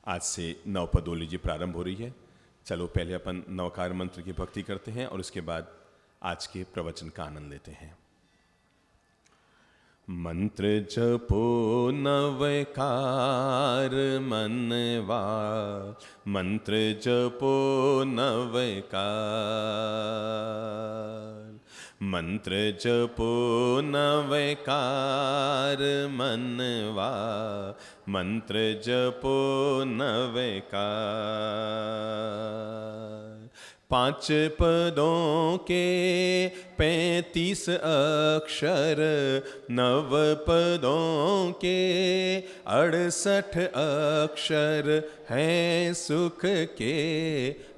आज से नवपदोली जी प्रारंभ हो रही है। चलो पहले अपन नवकार मंत्र की भक्ति करते हैं और उसके बाद आज के प्रवचन का आनंद लेते हैं। मंत्र जपो नवकार मनवा, मंत्र जपो नवकार, मंत्र जपो नवकार मनवा, मंत्र जपो नवकार। 5 पदों के 35 अक्षर, 9 पदों के 68 अक्षर हैं सुख के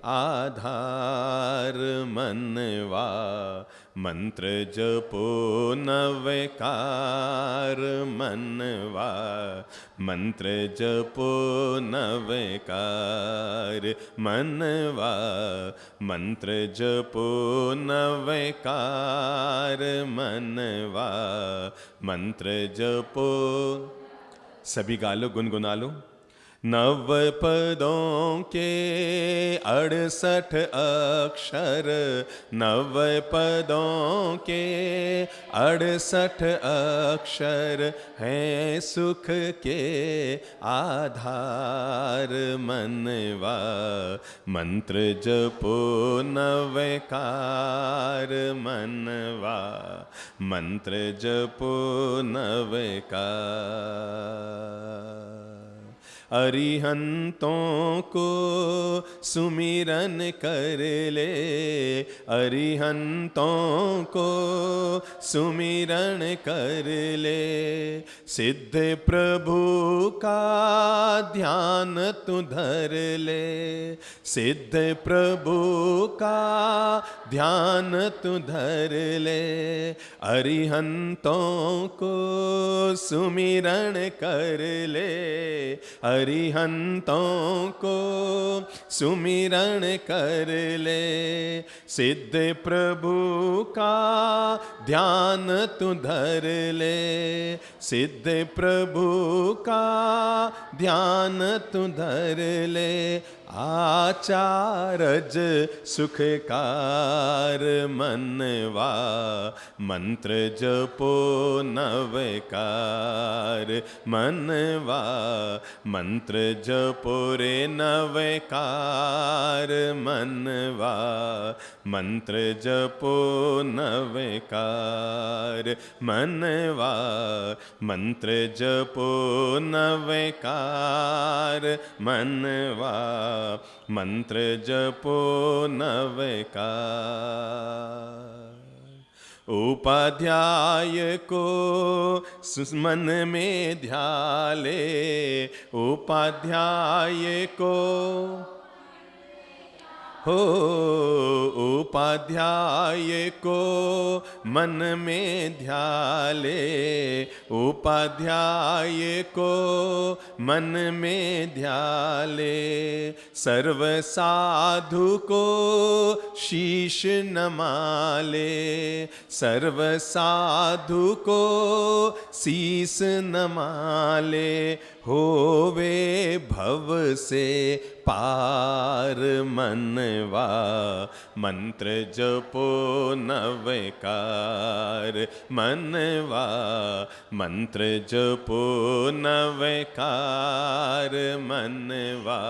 आधार मनवा, मंत्र जपो नवकार मनवा, मंत्र जपो नवकार मनवा, मंत्र जपो नवकार मनवा, मंत्र जपो। सभी गा लो, गुनगुना लो। 9 पदों के 68 अक्षर, 9 पदों के 68 अक्षर हैं सुख के आधार मनवा, मंत्र जपो नवकार मनवा, मंत्र जपो नवकार। अरिहंतों को सुमिरन कर ले, अरिहंतों को सुमिरन कर ले, सिद्ध प्रभु का ध्यान तू धर ले, सिद्ध प्रभु का ध्यान तू धर ले, अरिहंतों को सुमिरन कर ले, अरिहंतों को सुमिरन कर ले, सिद्ध प्रभु का ध्यान तू धर ले, सिद्ध प्रभु का ध्यान तू धर ले, आचारज सुखकार मनवा, मंत्र जपो नवकार मनवा, मंत्र जपो रे नवकार मनवा, मंत्र जपो नवकार मनवा, मंत्र जपो नवकार मनवा, मंत्र जपो नवकार। उपाध्याय को मन में ध्याले, उपाध्याय को हो, उपाध्याय को मन में ध्याले, उपाध्याय को मन में ध्याले, सर्व साधु को शीश नमाले, सर्व साधु को शीस नमाले, होवे भव से पार मनवा, मंत्र जपो नवकार मनवा, मंत्र जपो नवकार मनवा,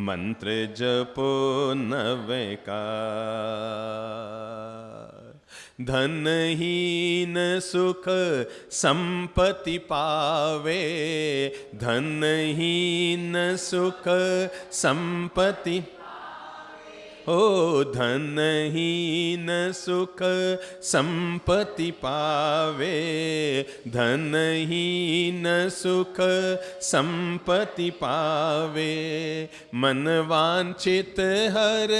मंत्र जपो नवकार। धनहीन सुख संपत्ति पावे, धनहीन सुख संपत्ति, ओ धनहीन सुख संपत्ति पावे, धनहीन सुख संपत्ति पावे, मन वांछित हर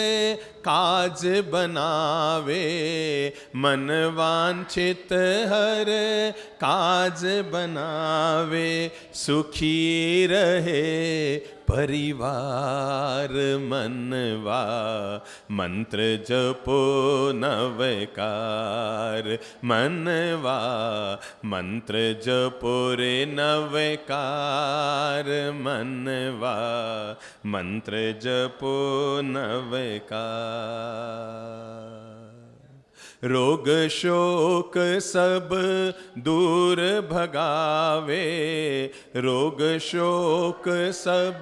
काज बनावे, मन वांछित हर काज बनावे, सुखी रहे परिवार मनवा, मंत्र जपो नवकार मनवा, मंत्र जपो रे नवकार मनवा, मंत्र जपो नवकार। रोग शोक सब दूर भगावे, रोग शोक सब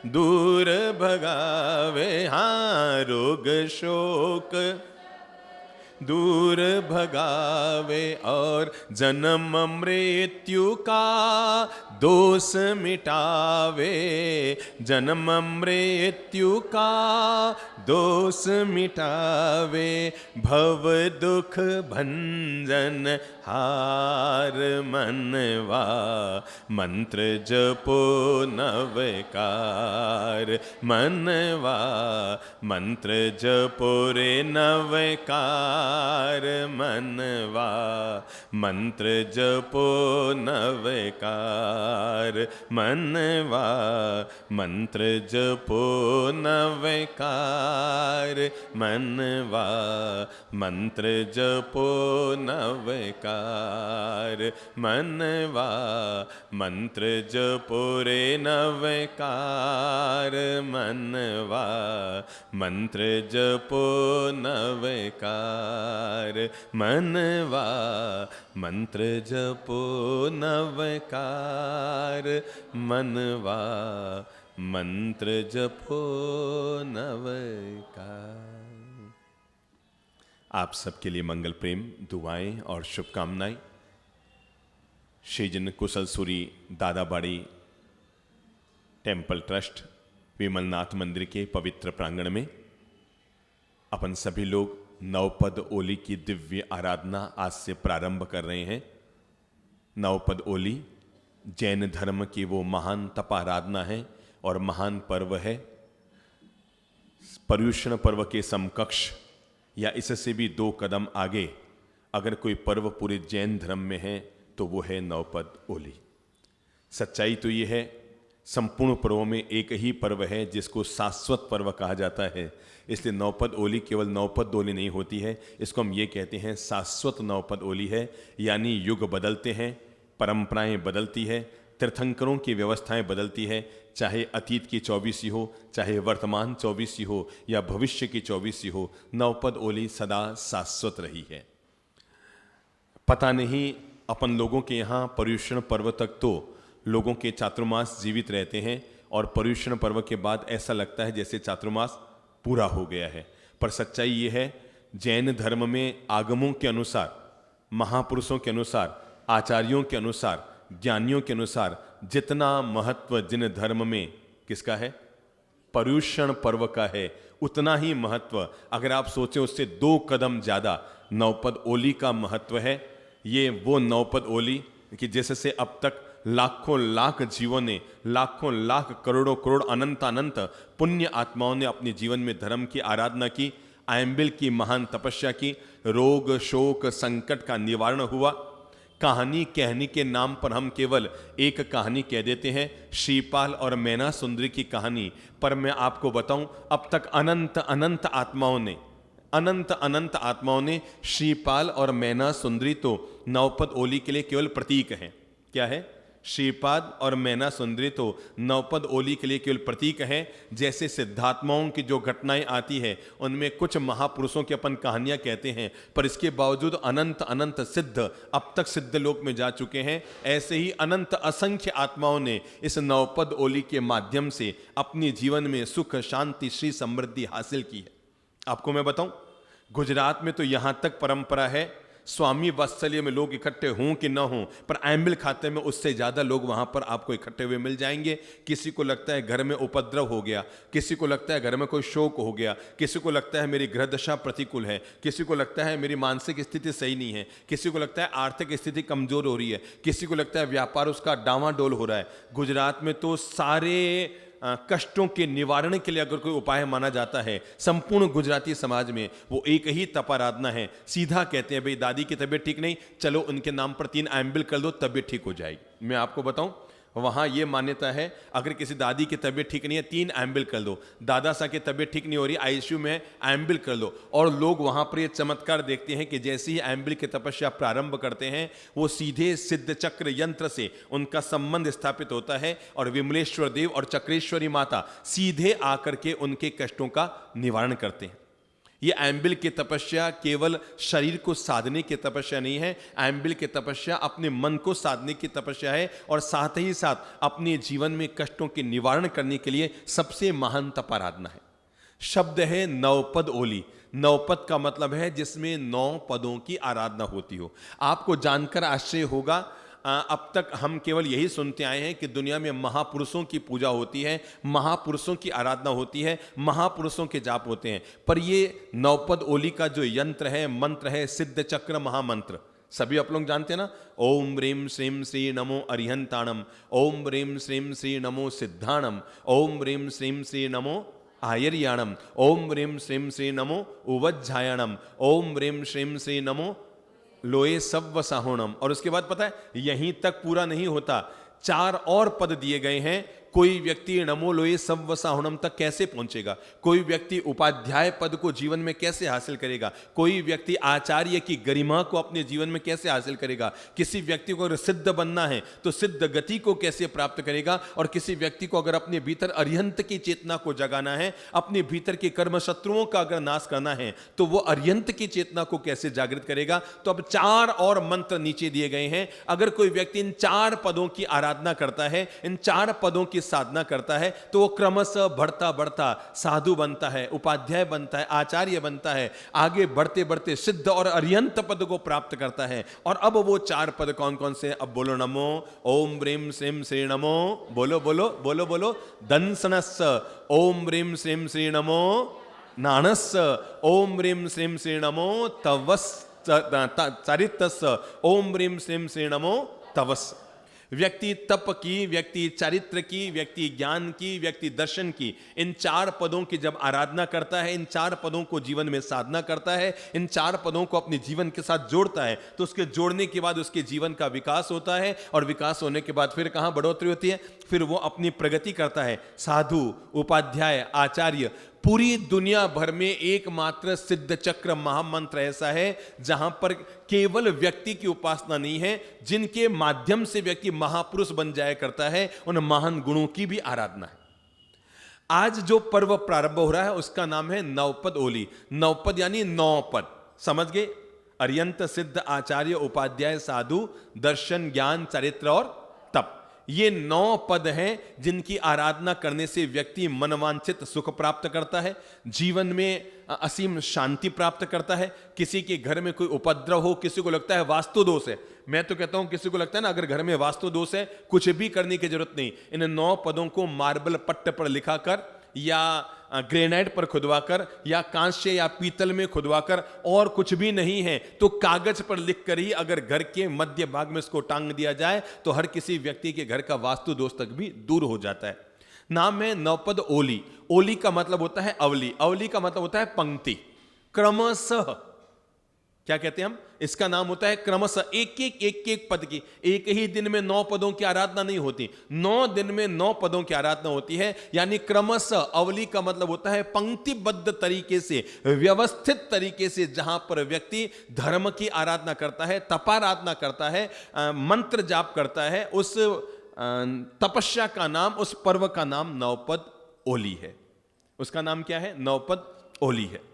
दूर भगावे, हाँ रोग शोक दूर भगावे, और जन्म मृत्यु का दोष मिटावे, जन्म मृत्यु का दोष मिटावे, भव दुख भंजन हार मनवा, मंत्र जपो नवकार मनवा, मंत्र जपो रे नवकार मनवा, मंत्र जपो नवकार मनवा, मंत्र जपो नवकार मनवा, मंत्र जपो नवकार मनवा, मंत्र जपो रे नवकार मनवा, मंत्र जपो नवकार मनवा, मंत्र जपो नवकार मनवा, मंत्र जपो नवकार। आप सबके लिए मंगल प्रेम दुआएं और शुभकामनाएं। श्रीजन कुशल सूरी दादाबाड़ी टेम्पल ट्रस्ट विमलनाथ मंदिर के पवित्र प्रांगण में अपन सभी लोग नवपद ओली की दिव्य आराधना आज से प्रारंभ कर रहे हैं। नवपद ओली जैन धर्म की वो महान तपाराधना है और महान पर्व है। पर्युषण पर्व के समकक्ष या इससे भी 2 कदम आगे अगर कोई पर्व पूरे जैन धर्म में है तो वो है नवपद ओली। सच्चाई तो ये है, संपूर्ण पर्वों में एक ही पर्व है जिसको शाश्वत पर्व कहा जाता है। इसलिए नवपद ओली केवल नवपद ओली नहीं होती है, इसको हम ये कहते हैं शाश्वत नवपद ओली है। यानी युग बदलते हैं, परंपराएं बदलती है, तीर्थंकरों की व्यवस्थाएं बदलती है, चाहे अतीत की 24वीं हो, चाहे वर्तमान 24वीं हो या भविष्य की 24वीं हो, नवपद ओली सदा शाश्वत रही है। पता नहीं अपन लोगों के यहाँ पर्युषण पर्व तक तो लोगों के चातुर्मास जीवित रहते हैं और पर्युषण पर्व के बाद ऐसा लगता है जैसे चातुर्मास पूरा हो गया है। पर सच्चाई ये है, जैन धर्म में आगमों के अनुसार, महापुरुषों के अनुसार, आचार्यों के अनुसार, ज्ञानियों के अनुसार जितना महत्व जिन धर्म में किसका है, पर्युषण पर्व का है, उतना ही महत्व अगर आप सोचें उससे 2 कदम ज्यादा नवपद ओली का महत्व है। ये वो नवपद ओली कि जैसे अब तक लाखों लाख जीवों ने, लाखों लाख करोड़ों करोड़ अनंत अनंत पुण्य आत्माओं ने अपने जीवन में धर्म की आराधना की, आयम्बिल की महान तपस्या की, रोग शोक संकट का निवारण हुआ। कहानी कहने के नाम पर हम केवल एक कहानी कह देते हैं, श्रीपाल और मैना सुंदरी की कहानी, पर मैं आपको बताऊं अब तक अनंत अनंत आत्माओं ने श्रीपाल और मैना सुंदरी तो नवपद ओली के लिए केवल प्रतीक हैं। क्या है? श्रीपाद और मैना सुंदरी तो नवपद ओली के लिए केवल प्रतीक हैं। जैसे सिद्धात्माओं की जो घटनाएं आती है उनमें कुछ महापुरुषों की अपन कहानियां कहते हैं, पर इसके बावजूद अनंत अनंत सिद्ध अब तक सिद्ध लोक में जा चुके हैं। ऐसे ही अनंत असंख्य आत्माओं ने इस नवपद ओली के माध्यम से अपने जीवन में सुख शांति श्री समृद्धि हासिल की है। आपको मैं बताऊं, गुजरात में तो यहां तक परंपरा है, स्वामी वात्सल्य में लोग इकट्ठे हों कि ना हों, पर आयम्बिल खाते में उससे ज़्यादा लोग वहाँ पर आपको इकट्ठे हुए मिल जाएंगे। किसी को लगता है घर में उपद्रव हो गया, किसी को लगता है घर में कोई शोक हो गया, किसी को लगता है मेरी ग्रह दशा प्रतिकूल है, किसी को लगता है मेरी मानसिक स्थिति सही नहीं है, किसी को लगता है आर्थिक स्थिति कमज़ोर हो रही है, किसी को लगता है व्यापार उसका डावाडोल हो रहा है। गुजरात में तो सारे कष्टों के निवारण के लिए अगर कोई उपाय माना जाता है संपूर्ण गुजराती समाज में, वो एक ही तपाराधना है। सीधा कहते हैं भाई दादी की तबीयत ठीक नहीं, चलो उनके नाम पर 3 आयम्बिल कर दो, तबीयत ठीक हो जाएगी। मैं आपको बताऊं, वहां ये मान्यता है, अगर किसी दादी की तबीयत ठीक नहीं है 3 एम्बिल कर दो, दादा साहब की तबीयत ठीक नहीं हो रही आईसीयू में एम्बिल कर दो। और लोग वहां पर ये चमत्कार देखते हैं कि जैसे ही एम्बिल की तपस्या प्रारंभ करते हैं वो सीधे सिद्ध चक्र यंत्र से उनका संबंध स्थापित होता है और विमलेश्वर देव और चक्रेश्वरी माता सीधे आकर के उनके कष्टों का निवारण करते हैं। ये एम्बिल की तपस्या केवल शरीर को साधने की तपस्या नहीं है, एम्बिल की तपस्या अपने मन को साधने की तपस्या है और साथ ही साथ अपने जीवन में कष्टों के निवारण करने के लिए सबसे महान तप आराधना है। शब्द है नवपद ओली। नवपद का मतलब है जिसमें 9 पदों की आराधना होती हो। आपको जानकर आश्चर्य होगा, अब तक हम केवल यही सुनते आए हैं कि दुनिया में महापुरुषों की पूजा होती है, महापुरुषों की आराधना होती है, महापुरुषों के जाप होते हैं, पर ये नवपद ओली का जो यंत्र है, मंत्र है, सिद्ध चक्र महामंत्र, सभी आप लोग जानते हैं ना। ओम ह्रीम श्रीम श्री नमो अरिहंताणम, ओम ह्रीम श्रीम श्री नमो सिद्धाणम, ओम ह्रीम श्रीम श्री नमो आयर्याणम, ओम ह्रीम श्रीम श्री नमो उवज्झायणम, ओम ह्रीम श्रीम श्री नमो लोए सव्व साहोणम। और उसके बाद पता है यहीं तक पूरा नहीं होता, 4 और पद दिए गए हैं। कोई व्यक्ति नमो लोए सव्व साहोणम तक कैसे पहुंचेगा, कोई व्यक्ति उपाध्याय पद को जीवन में कैसे हासिल करेगा, कोई व्यक्ति आचार्य की गरिमा को अपने जीवन में कैसे हासिल करेगा, किसी व्यक्ति को अगर सिद्ध बनना है तो सिद्ध गति को कैसे प्राप्त करेगा, और किसी व्यक्ति को अगर अपने भीतर अरिहंत की चेतना को जगाना है, अपने भीतर के कर्म शत्रुओं का अगर नाश करना है तो वो अरिहंत की चेतना को कैसे जागृत करेगा। तो अब 4 और मंत्र नीचे दिए गए हैं। अगर कोई व्यक्ति इन 4 पदों की आराधना करता है, इन 4 पदों की साधना करता है, तो वो क्रमशः बढ़ता बढ़ता साधु बनता है, उपाध्याय बनता है, आचार्य बनता है, आगे बढ़ते बढ़ते सिद्ध और अरिहंत पद को प्राप्त करता है। और अब वो 4 पद कौन कौन से, अब बोलो नमो ओम ह्रीम श्रीम श्री नमो, बोलो बोलो बोलो बोलो दंसनस्य, ओम ह्रीम श्रीम श्री नमो नाणस्य, ओम ह्रीम श्रीम श्री नमो तवस् चारितस्य, ओम ह्रीम श्रीम श्री नमो तवस्। व्यक्ति तप की, व्यक्ति चारित्र की, व्यक्ति ज्ञान की, व्यक्ति दर्शन की, इन 4 पदों की जब आराधना करता है, इन 4 पदों को जीवन में साधना करता है, इन 4 पदों को अपने जीवन के साथ जोड़ता है, तो उसके जोड़ने के बाद उसके जीवन का विकास होता है। और विकास होने के बाद फिर कहां बढ़ोतरी होती है, फिर वो अपनी प्रगति करता है। साधु, उपाध्याय, आचार्य, पूरी दुनिया भर में एकमात्र सिद्ध चक्र महामंत्र ऐसा है जहां पर केवल व्यक्ति की उपासना नहीं है, जिनके माध्यम से व्यक्ति महापुरुष बन जाया करता है, उन महान गुणों की भी आराधना है। आज जो पर्व प्रारंभ हो रहा है उसका नाम है नवपद ओली। नवपद यानी 9 पद, समझ गए? अरिहंत, सिद्ध, आचार्य, उपाध्याय, साधु, दर्शन, ज्ञान, चरित्र और तप। ये 9 पद हैं जिनकी आराधना करने से व्यक्ति मनवांछित सुख प्राप्त करता है, जीवन में असीम शांति प्राप्त करता है। किसी के घर में कोई उपद्रव हो, किसी को लगता है वास्तु दोष है, मैं तो कहता हूं किसी को लगता है ना अगर घर में वास्तु दोष है कुछ भी करने की जरूरत नहीं, इन 9 पदों को मार्बल पट्ट पर लिखाकर या ग्रेनाइट पर खुदवाकर या कांस्य या पीतल में खुदवाकर, और कुछ भी नहीं है तो कागज पर लिखकर ही अगर घर के मध्य भाग में इसको टांग दिया जाए तो हर किसी व्यक्ति के घर का वास्तु दोष तक भी दूर हो जाता है। नाम है नवपद ओली। ओली का मतलब होता है अवली, अवली का मतलब होता है पंक्ति। क्रमशः क्या कहते हैं हम, इसका नाम होता है क्रमशः, एक एक पद की। एक ही दिन में 9 पदों की आराधना नहीं होती, 9 दिन में 9 पदों की आराधना होती है, यानी क्रमशः। अवली का मतलब होता है पंक्तिबद्ध तरीके से, व्यवस्थित तरीके से, जहां पर व्यक्ति धर्म की आराधना करता है, तपाराधना करता है, मंत्र जाप करता है। उस तपस्या का नाम, उस पर्व का नाम नवपद ओली है। उसका नाम क्या है? नवपद ओली है।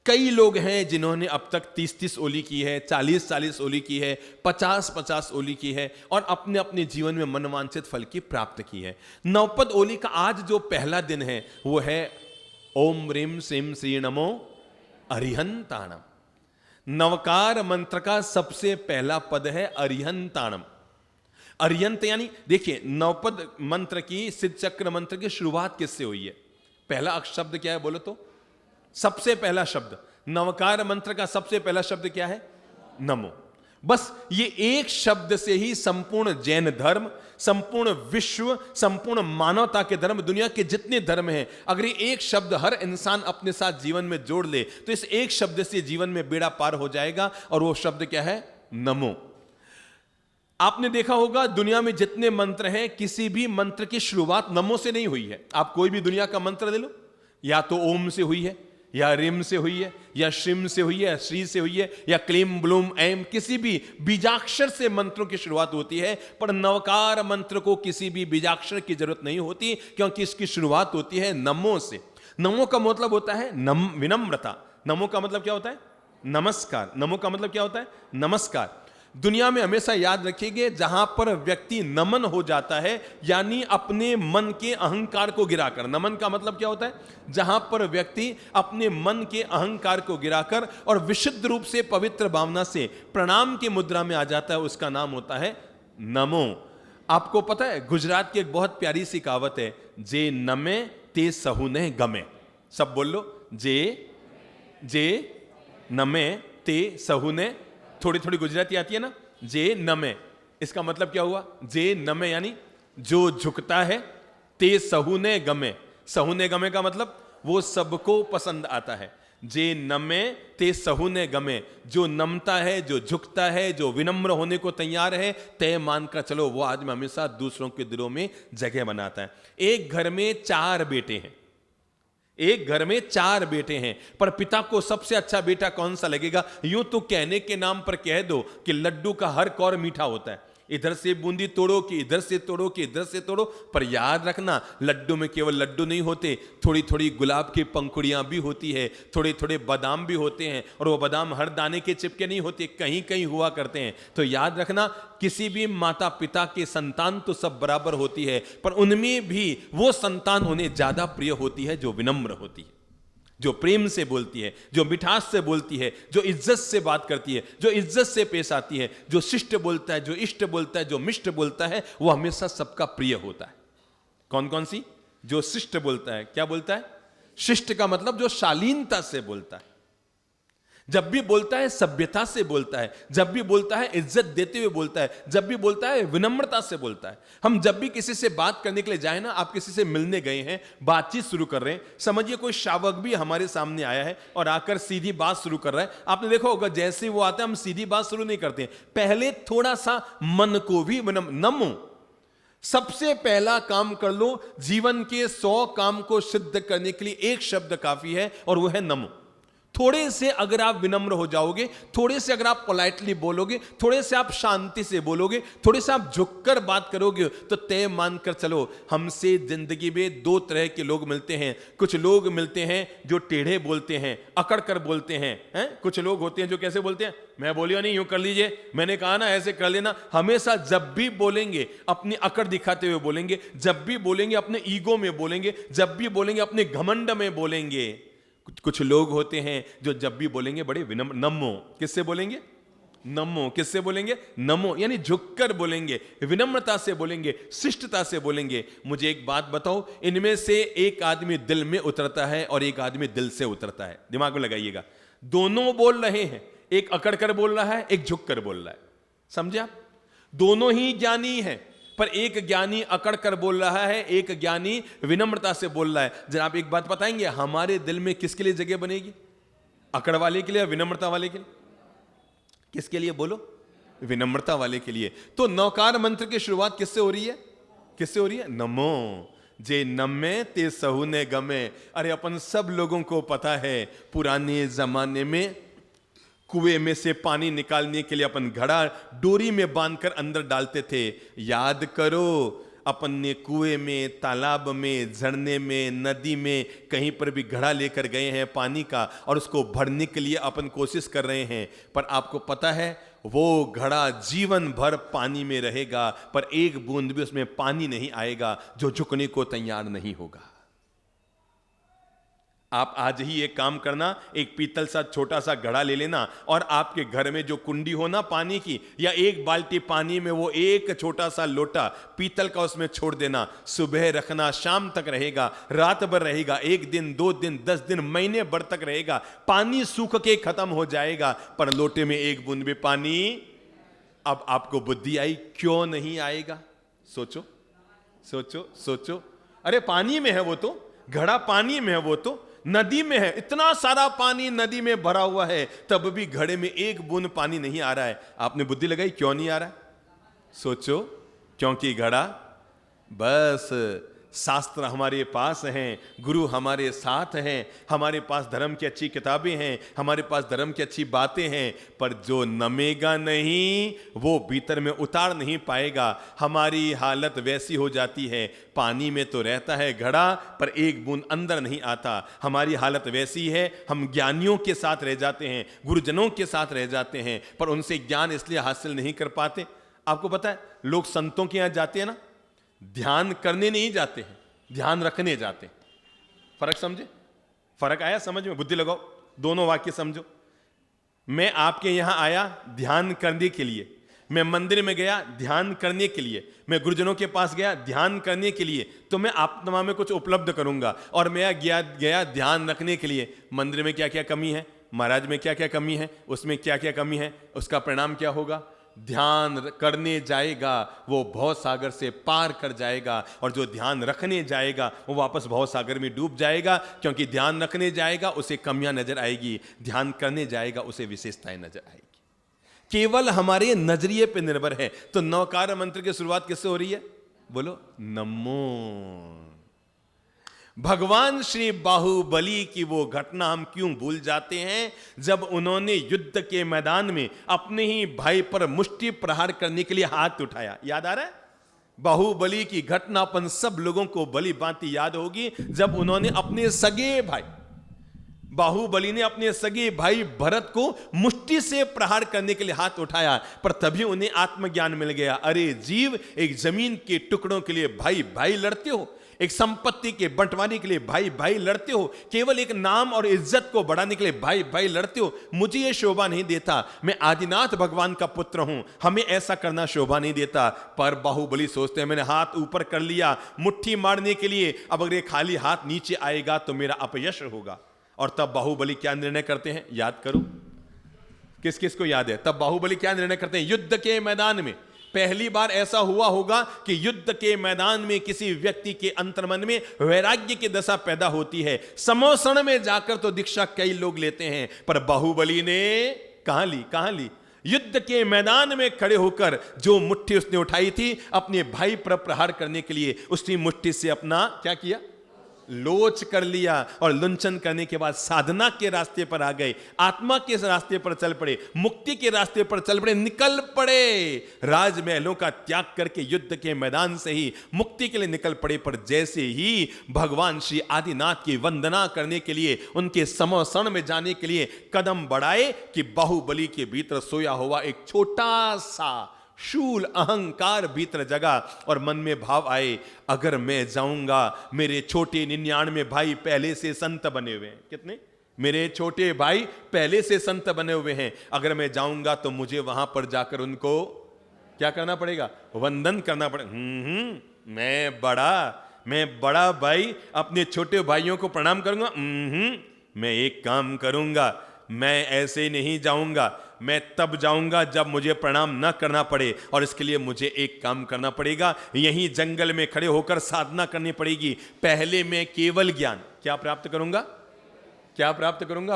कई लोग हैं जिन्होंने अब तक 30-30 ओली की है, 40-40 ओली की है, 50-50 ओली की है और अपने अपने जीवन में मनवांछित फल की प्राप्त की है। नवपद ओली का आज जो पहला दिन है वो है ओम ह्रीम श्रीम श्री नमो अरिहंताणम। नवकार मंत्र का सबसे पहला पद है अरिहंताणम। अरिहंत यानी देखिए, नवपद मंत्र की, सिद्ध चक्र मंत्र की शुरुआत किससे हुई है? पहला शब्द क्या है बोलो तो? सबसे पहला शब्द नवकार मंत्र का सबसे पहला शब्द क्या है? नमो। बस ये एक शब्द से ही संपूर्ण जैन धर्म, संपूर्ण विश्व, संपूर्ण मानवता के धर्म, दुनिया के जितने धर्म हैं, अगर ये एक शब्द हर इंसान अपने साथ जीवन में जोड़ ले तो इस एक शब्द से जीवन में बेड़ा पार हो जाएगा। और वो शब्द क्या है? नमो। आपने देखा होगा दुनिया में जितने मंत्र हैं, किसी भी मंत्र की शुरुआत नमो से नहीं हुई है। आप कोई भी दुनिया का मंत्र ले लो, या तो ओम से हुई है, या रिम से हुई है, या श्रीम से हुई है, या श्री से हुई है, या क्लीम ब्लूम एम, किसी भी बीजाक्षर से मंत्रों की शुरुआत होती है। पर नवकार मंत्र को किसी भी बीजाक्षर की जरूरत नहीं होती, क्योंकि इसकी शुरुआत होती है नमो से। नमो का मतलब होता है विनम्रता। नमो का मतलब क्या होता है? नमस्कार। नमो का मतलब क्या होता है? नमस्कार। दुनिया में हमेशा याद रखिएगा, जहां पर व्यक्ति नमन हो जाता है, यानी अपने मन के अहंकार को गिराकर, नमन का मतलब क्या होता है? जहां पर व्यक्ति अपने मन के अहंकार को गिराकर और विशुद्ध रूप से पवित्र भावना से प्रणाम की मुद्रा में आ जाता है, उसका नाम होता है नमो। आपको पता है गुजरात की एक बहुत प्यारी सी कहावत है, जे नमे ते सहुने गमे। सब बोल लो, जे नमे ते सहुने। थोड़ी थोड़ी गुजराती आती है ना, जे नमे, इसका मतलब क्या हुआ? जे नमे यानी जो झुकता है, ते सहुने गमे। सहुने गमे का मतलब वो सबको पसंद आता है। जे नमे ते सहुने गमे, जो नमता है, जो झुकता है, जो विनम्र होने को तैयार है, तय मानकर चलो वो आदमी हमेशा दूसरों के दिलों में जगह बनाता है। एक घर में 4 बेटे हैं, एक घर में 4 बेटे हैं, पर पिता को सबसे अच्छा बेटा कौन सा लगेगा? यूं तो कहने के नाम पर कह दो कि लड्डू का हर कौर मीठा होता है, इधर से बूंदी तोड़ो कि इधर से तोड़ो कि इधर से तोड़ो, पर याद रखना लड्डू में केवल लड्डू नहीं होते, थोड़ी थोड़ी गुलाब की पंखुड़ियां भी होती है, थोड़े थोड़े बादाम भी होते हैं, और वो बादाम हर दाने के चिपके नहीं होते, कहीं कहीं हुआ करते हैं। तो याद रखना, किसी भी माता पिता के संतान तो सब बराबर होती है, पर उनमें भी वो संतान उन्हें ज्यादा प्रिय होती है जो विनम्र होती है, जो प्रेम से बोलती है, जो मिठास से बोलती है, जो इज्जत से बात करती है, जो इज्जत से पेश आती है, जो शिष्ट बोलता है, जो इष्ट बोलता है, जो मिष्ट बोलता है, वो हमेशा सबका प्रिय होता है। कौन कौन सी? जो शिष्ट बोलता है। क्या बोलता है? शिष्ट का मतलब जो शालीनता से बोलता है, जब भी बोलता है सभ्यता से बोलता है, जब भी बोलता है इज्जत देते हुए बोलता है, जब भी बोलता है विनम्रता से बोलता है। हम जब भी किसी से बात करने के लिए जाए ना, आप किसी से मिलने गए हैं, बातचीत शुरू कर रहे हैं, समझिए कोई शावक भी हमारे सामने आया है और आकर सीधी बात शुरू कर रहा है। आपने देखा होगा जैसे वो आता है हम सीधी बात शुरू नहीं करते हैं, पहले थोड़ा सा मन को भी नमो। सबसे पहला काम कर लो, जीवन के 100 काम को सिद्ध करने के लिए एक शब्द काफी है, और वो है नमो। थोड़े से अगर आप विनम्र हो जाओगे, थोड़े से अगर आप पोलाइटली बोलोगे, थोड़े से आप शांति से बोलोगे, थोड़े से आप झुककर बात करोगे, तो तय मानकर चलो हमसे जिंदगी में 2 तरह के लोग मिलते हैं। कुछ लोग मिलते हैं जो टेढ़े बोलते हैं, अकड़ कर बोलते हैं, कुछ लोग होते हैं जो कैसे बोलते हैं, मैं बोलियो नहीं, यूं कर लीजिए, मैंने कहा ना ऐसे कर लेना। हमेशा जब भी बोलेंगे अपनी अकड़ दिखाते हुए बोलेंगे, जब भी बोलेंगे अपने ईगो में बोलेंगे, जब भी बोलेंगे अपने घमंड में बोलेंगे। कुछ लोग होते हैं जो जब भी बोलेंगे बड़े विनम्र, नमो। किससे बोलेंगे? नमो। किससे बोलेंगे? नमो, यानी झुककर बोलेंगे, विनम्रता से बोलेंगे, शिष्टता से बोलेंगे। मुझे एक बात बताओ, इनमें से एक आदमी दिल में उतरता है और एक आदमी दिल से उतरता है। दिमाग में लगाइएगा, दोनों बोल रहे हैं, एक अकड़ कर बोल रहा है, एक झुक कर बोल रहा है। समझे आप? दोनों ही ज्ञानी है, पर एक ज्ञानी अकड़ कर बोल रहा है, एक ज्ञानी विनम्रता से बोल रहा है। जरा आप एक बात बताएंगे, हमारे दिल में किसके लिए जगह बनेगी? अकड़ वाले के लिए या विनम्रता वाले के लिए? किसके लिए बोलो? विनम्रता वाले के लिए। तो नौकार मंत्र की शुरुआत किससे हो रही है? किससे हो रही है? नमो। जे नमे ते सहुने गमे। अरे अपन सब लोगों को पता है, पुराने जमाने में कुएं में से पानी निकालने के लिए अपन घड़ा डोरी में बांधकर अंदर डालते थे। याद करो, अपन ने कुएं में, तालाब में, झरने में, नदी में, कहीं पर भी घड़ा लेकर गए हैं पानी का, और उसको भरने के लिए अपन कोशिश कर रहे हैं। पर आपको पता है वो घड़ा जीवन भर पानी में रहेगा, पर एक बूंद भी उसमें पानी नहीं आएगा जो झुकने को तैयार नहीं होगा। आप आज ही एक काम करना, एक पीतल सा छोटा सा घड़ा ले लेना, और आपके घर में जो कुंडी हो ना पानी की, या एक बाल्टी पानी में वो एक छोटा सा लोटा पीतल का उसमें छोड़ देना। सुबह रखना, शाम तक रहेगा, रात भर रहेगा, 1 दिन, 2 दिन, 10 दिन, महीने भर तक रहेगा। पानी सूख के खत्म हो जाएगा, पर लोटे में एक बूंद भी पानी। अब आपको बुद्धि आई, क्यों नहीं आएगा? सोचो सोचो सोचो। अरे पानी में है वो तो, घड़ा पानी में है वो तो, नदी में है, इतना सारा पानी नदी में भरा हुआ है, तब भी घड़े में एक बूंद पानी नहीं आ रहा है। आपने बुद्धि लगाई, क्यों नहीं आ रहा है? सोचो, क्योंकि घड़ा, बस शास्त्र हमारे पास हैं, गुरु हमारे साथ हैं, हमारे पास धर्म की अच्छी किताबें हैं, हमारे पास धर्म की अच्छी बातें हैं, पर जो नमेगा नहीं वो भीतर में उतार नहीं पाएगा। हमारी हालत वैसी हो जाती है, पानी में तो रहता है घड़ा पर एक बूंद अंदर नहीं आता। हमारी हालत वैसी है, हम ज्ञानियों के साथ रह जाते हैं, गुरुजनों के साथ रह जाते हैं, पर उनसे ज्ञान इसलिए हासिल नहीं कर पाते। आपको पता है, लोग संतों के यहां जाते हैं ना, ध्यान करने नहीं जाते हैं, ध्यान रखने जाते हैं। फर्क समझे? फर्क आया समझ में? बुद्धि लगाओ, दोनों वाक्य समझो। मैं आपके यहां आया ध्यान करने के लिए, मैं मंदिर में गया ध्यान करने के लिए, मैं गुरुजनों के पास गया ध्यान करने के लिए, तो मैं आत्मा में कुछ उपलब्ध करूंगा। और मैं गया ध्यान रखने के लिए। मंदिर में क्या क्या कमी है, महाराज में क्या क्या कमी है, उसमें क्या क्या कमी है, उसका परिणाम क्या होगा? ध्यान करने जाएगा वो भव सागर से पार कर जाएगा, और जो ध्यान रखने जाएगा वो वापस भव सागर में डूब जाएगा। क्योंकि ध्यान रखने जाएगा उसे कमियां नजर आएगी, ध्यान करने जाएगा उसे विशेषताएं नजर आएगी। केवल हमारे नजरिए पे निर्भर है। तो नौकार मंत्र की शुरुआत किससे हो रही है? बोलो नमो। भगवान श्री बाहुबली की वो घटना हम क्यों भूल जाते हैं, जब उन्होंने युद्ध के मैदान में अपने ही भाई पर मुष्टि प्रहार करने के लिए हाथ उठाया। याद आ रहा है? बाहुबली की घटना अपन सब लोगों को भली भांति याद होगी, जब उन्होंने अपने सगे भाई, बाहुबली ने अपने सगे भाई भरत को मुष्टि से प्रहार करने के लिए हाथ उठाया, पर तभी उन्हें आत्मज्ञान मिल गया। अरे जीव, एक जमीन के टुकड़ों के लिए भाई भाई लड़ते हो, एक संपत्ति के बंटवारे के लिए भाई भाई लड़ते हो, केवल एक नाम और इज्जत को बढ़ाने के लिए भाई भाई लड़ते हो। मुझे यह शोभा नहीं देता, मैं आदिनाथ भगवान का पुत्र हूं, हमें ऐसा करना शोभा नहीं देता। पर बाहुबली सोचते हैं मैंने हाथ ऊपर कर लिया मुट्ठी मारने के लिए, अब अगर ये खाली हाथ नीचे आएगा तो मेरा अपयश होगा। और तब बाहुबली क्या निर्णय करते हैं, याद करो, किस किस को याद है? तब बाहुबली क्या निर्णय करते हैं? युद्ध के मैदान में पहली बार ऐसा हुआ होगा कि युद्ध के मैदान में किसी व्यक्ति के अंतर्मन में वैराग्य की दशा पैदा होती है। समोषण में जाकर तो दीक्षा कई लोग लेते हैं, पर बाहुबली ने कहां ली? युद्ध के मैदान में खड़े होकर जो मुट्ठी उसने उठाई थी अपने भाई पर प्रहार करने के लिए, उसी मुट्ठी से अपना क्या किया? लोच कर लिया। और लुंचन करने के बाद साधना के रास्ते पर आ गए, आत्मा के रास्ते पर चल पड़े, मुक्ति के रास्ते पर चल पड़े, निकल पड़े। राजमहलों का त्याग करके युद्ध के मैदान से ही मुक्ति के लिए निकल पड़े। पर जैसे ही भगवान श्री आदिनाथ की वंदना करने के लिए, उनके समोषण में जाने के लिए कदम बढ़ाए, कि बाहुबली के भीतर सोया हुआ एक छोटा सा शूल अहंकार भीतर जगा और मन में भाव आए, अगर मैं जाऊंगा, मेरे छोटे 99 भाई पहले से संत बने हुए हैं। कितने? मेरे छोटे भाई पहले से संत बने हुए हैं। अगर मैं जाऊंगा तो मुझे वहां पर जाकर उनको क्या करना पड़ेगा? वंदन करना पड़ेगा। मैं बड़ा भाई अपने छोटे भाइयों को प्रणाम करूंगा। मैं एक काम करूंगा, मैं ऐसे नहीं जाऊंगा, मैं तब जाऊंगा जब मुझे प्रणाम न करना पड़े। और इसके लिए मुझे एक काम करना पड़ेगा, यहीं जंगल में खड़े होकर साधना करनी पड़ेगी। पहले मैं केवल ज्ञान क्या प्राप्त करूंगा?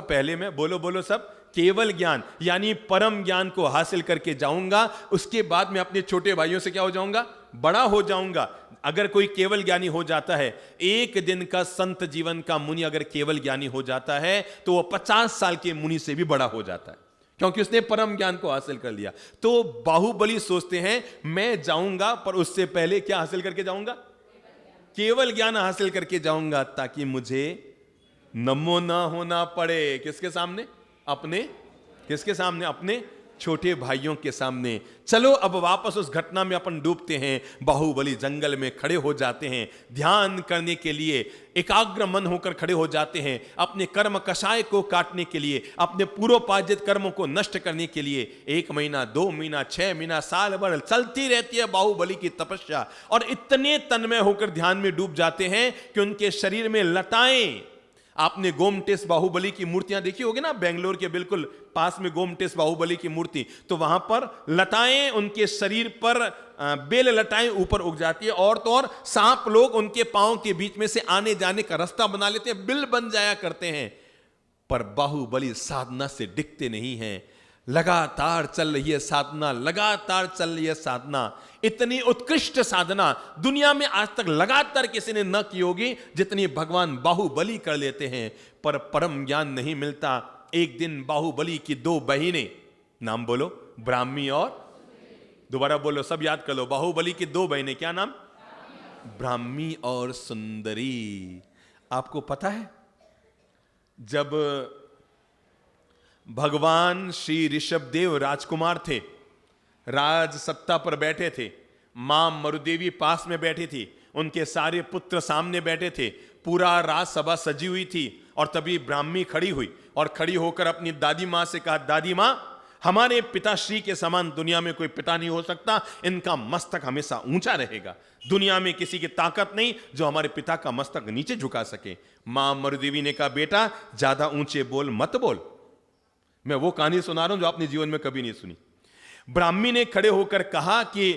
पहले मैं, बोलो सब, केवल ज्ञान यानी परम ज्ञान को हासिल करके जाऊंगा। उसके बाद मैं अपने छोटे भाइयों से क्या हो जाऊंगा? बड़ा हो जाऊंगा। अगर कोई केवल ज्ञानी हो जाता है, एक दिन का संत जीवन का मुनि अगर केवल ज्ञानी हो जाता है, तो वह 50 साल के मुनि से भी बड़ा हो जाता है, क्योंकि उसने परम ज्ञान को हासिल कर लिया। तो बाहुबली सोचते हैं मैं जाऊंगा, पर उससे पहले क्या हासिल करके जाऊंगा? केवल ज्ञान हासिल करके जाऊंगा, ताकि मुझे नमो ना होना पड़े। किसके सामने? अपने छोटे भाइयों के सामने। चलो अब वापस उस घटना में अपन डूबते हैं। बाहुबली जंगल में खड़े हो जाते हैं, ध्यान करने के लिए एकाग्र मन होकर खड़े हो जाते हैं, अपने कर्म कषाय को काटने के लिए, अपने पूर्वोपार्जित कर्मों को नष्ट करने के लिए। 1 महीना, 2 महीना, 6 महीना, साल भर चलती रहती है बाहुबली की तपस्या। और इतने तन्मय होकर ध्यान में डूब जाते हैं कि उनके शरीर में लताएं, आपने गोमटेश बाहुबली की मूर्तियां देखी होगी ना, बेंगलोर के बिल्कुल पास में गोमटेश बाहुबली की मूर्ति, तो वहां पर लताएं, उनके शरीर पर बेल लताएं ऊपर उग जाती है। और तो और सांप लोग उनके पांव के बीच में से आने जाने का रास्ता बना लेते हैं, बिल बन जाया करते हैं। पर बाहुबली साधना से डिगते नहीं हैं। लगातार चल रही है साधना, लगातार चल रही है साधना। इतनी उत्कृष्ट साधना दुनिया में आज तक लगातार किसी ने न की होगी जितनी भगवान बाहुबली कर लेते हैं, पर परम ज्ञान नहीं मिलता। एक दिन बाहुबली की दो बहिनें, नाम बोलो, ब्राह्मी और, दोबारा बोलो, सब याद कर लो, बाहुबली की दो बहनें, क्या नाम? ब्राह्मी और सुंदरी। आपको पता है जब भगवान श्री ऋषभदेव राजकुमार थे, राज सत्ता पर बैठे थे, मां मरुदेवी पास में बैठी थी, उनके सारे पुत्र सामने बैठे थे, पूरा राजसभा सजी हुई थी, और तभी ब्राह्मी खड़ी हुई और खड़ी होकर अपनी दादी मां से कहा, दादी मां, हमारे पिताश्री के समान दुनिया में कोई पिता नहीं हो सकता, इनका मस्तक हमेशा ऊंचा रहेगा, दुनिया में किसी की ताकत नहीं जो हमारे पिता का मस्तक नीचे झुका सके। मां मरुदेवी ने कहा, बेटा ज्यादा ऊंचे बोल मत बोल, मैं वो कहानी सुना रहा हूं जो आपने जीवन में कभी नहीं सुनी। ब्राह्मी ने खड़े होकर कहा कि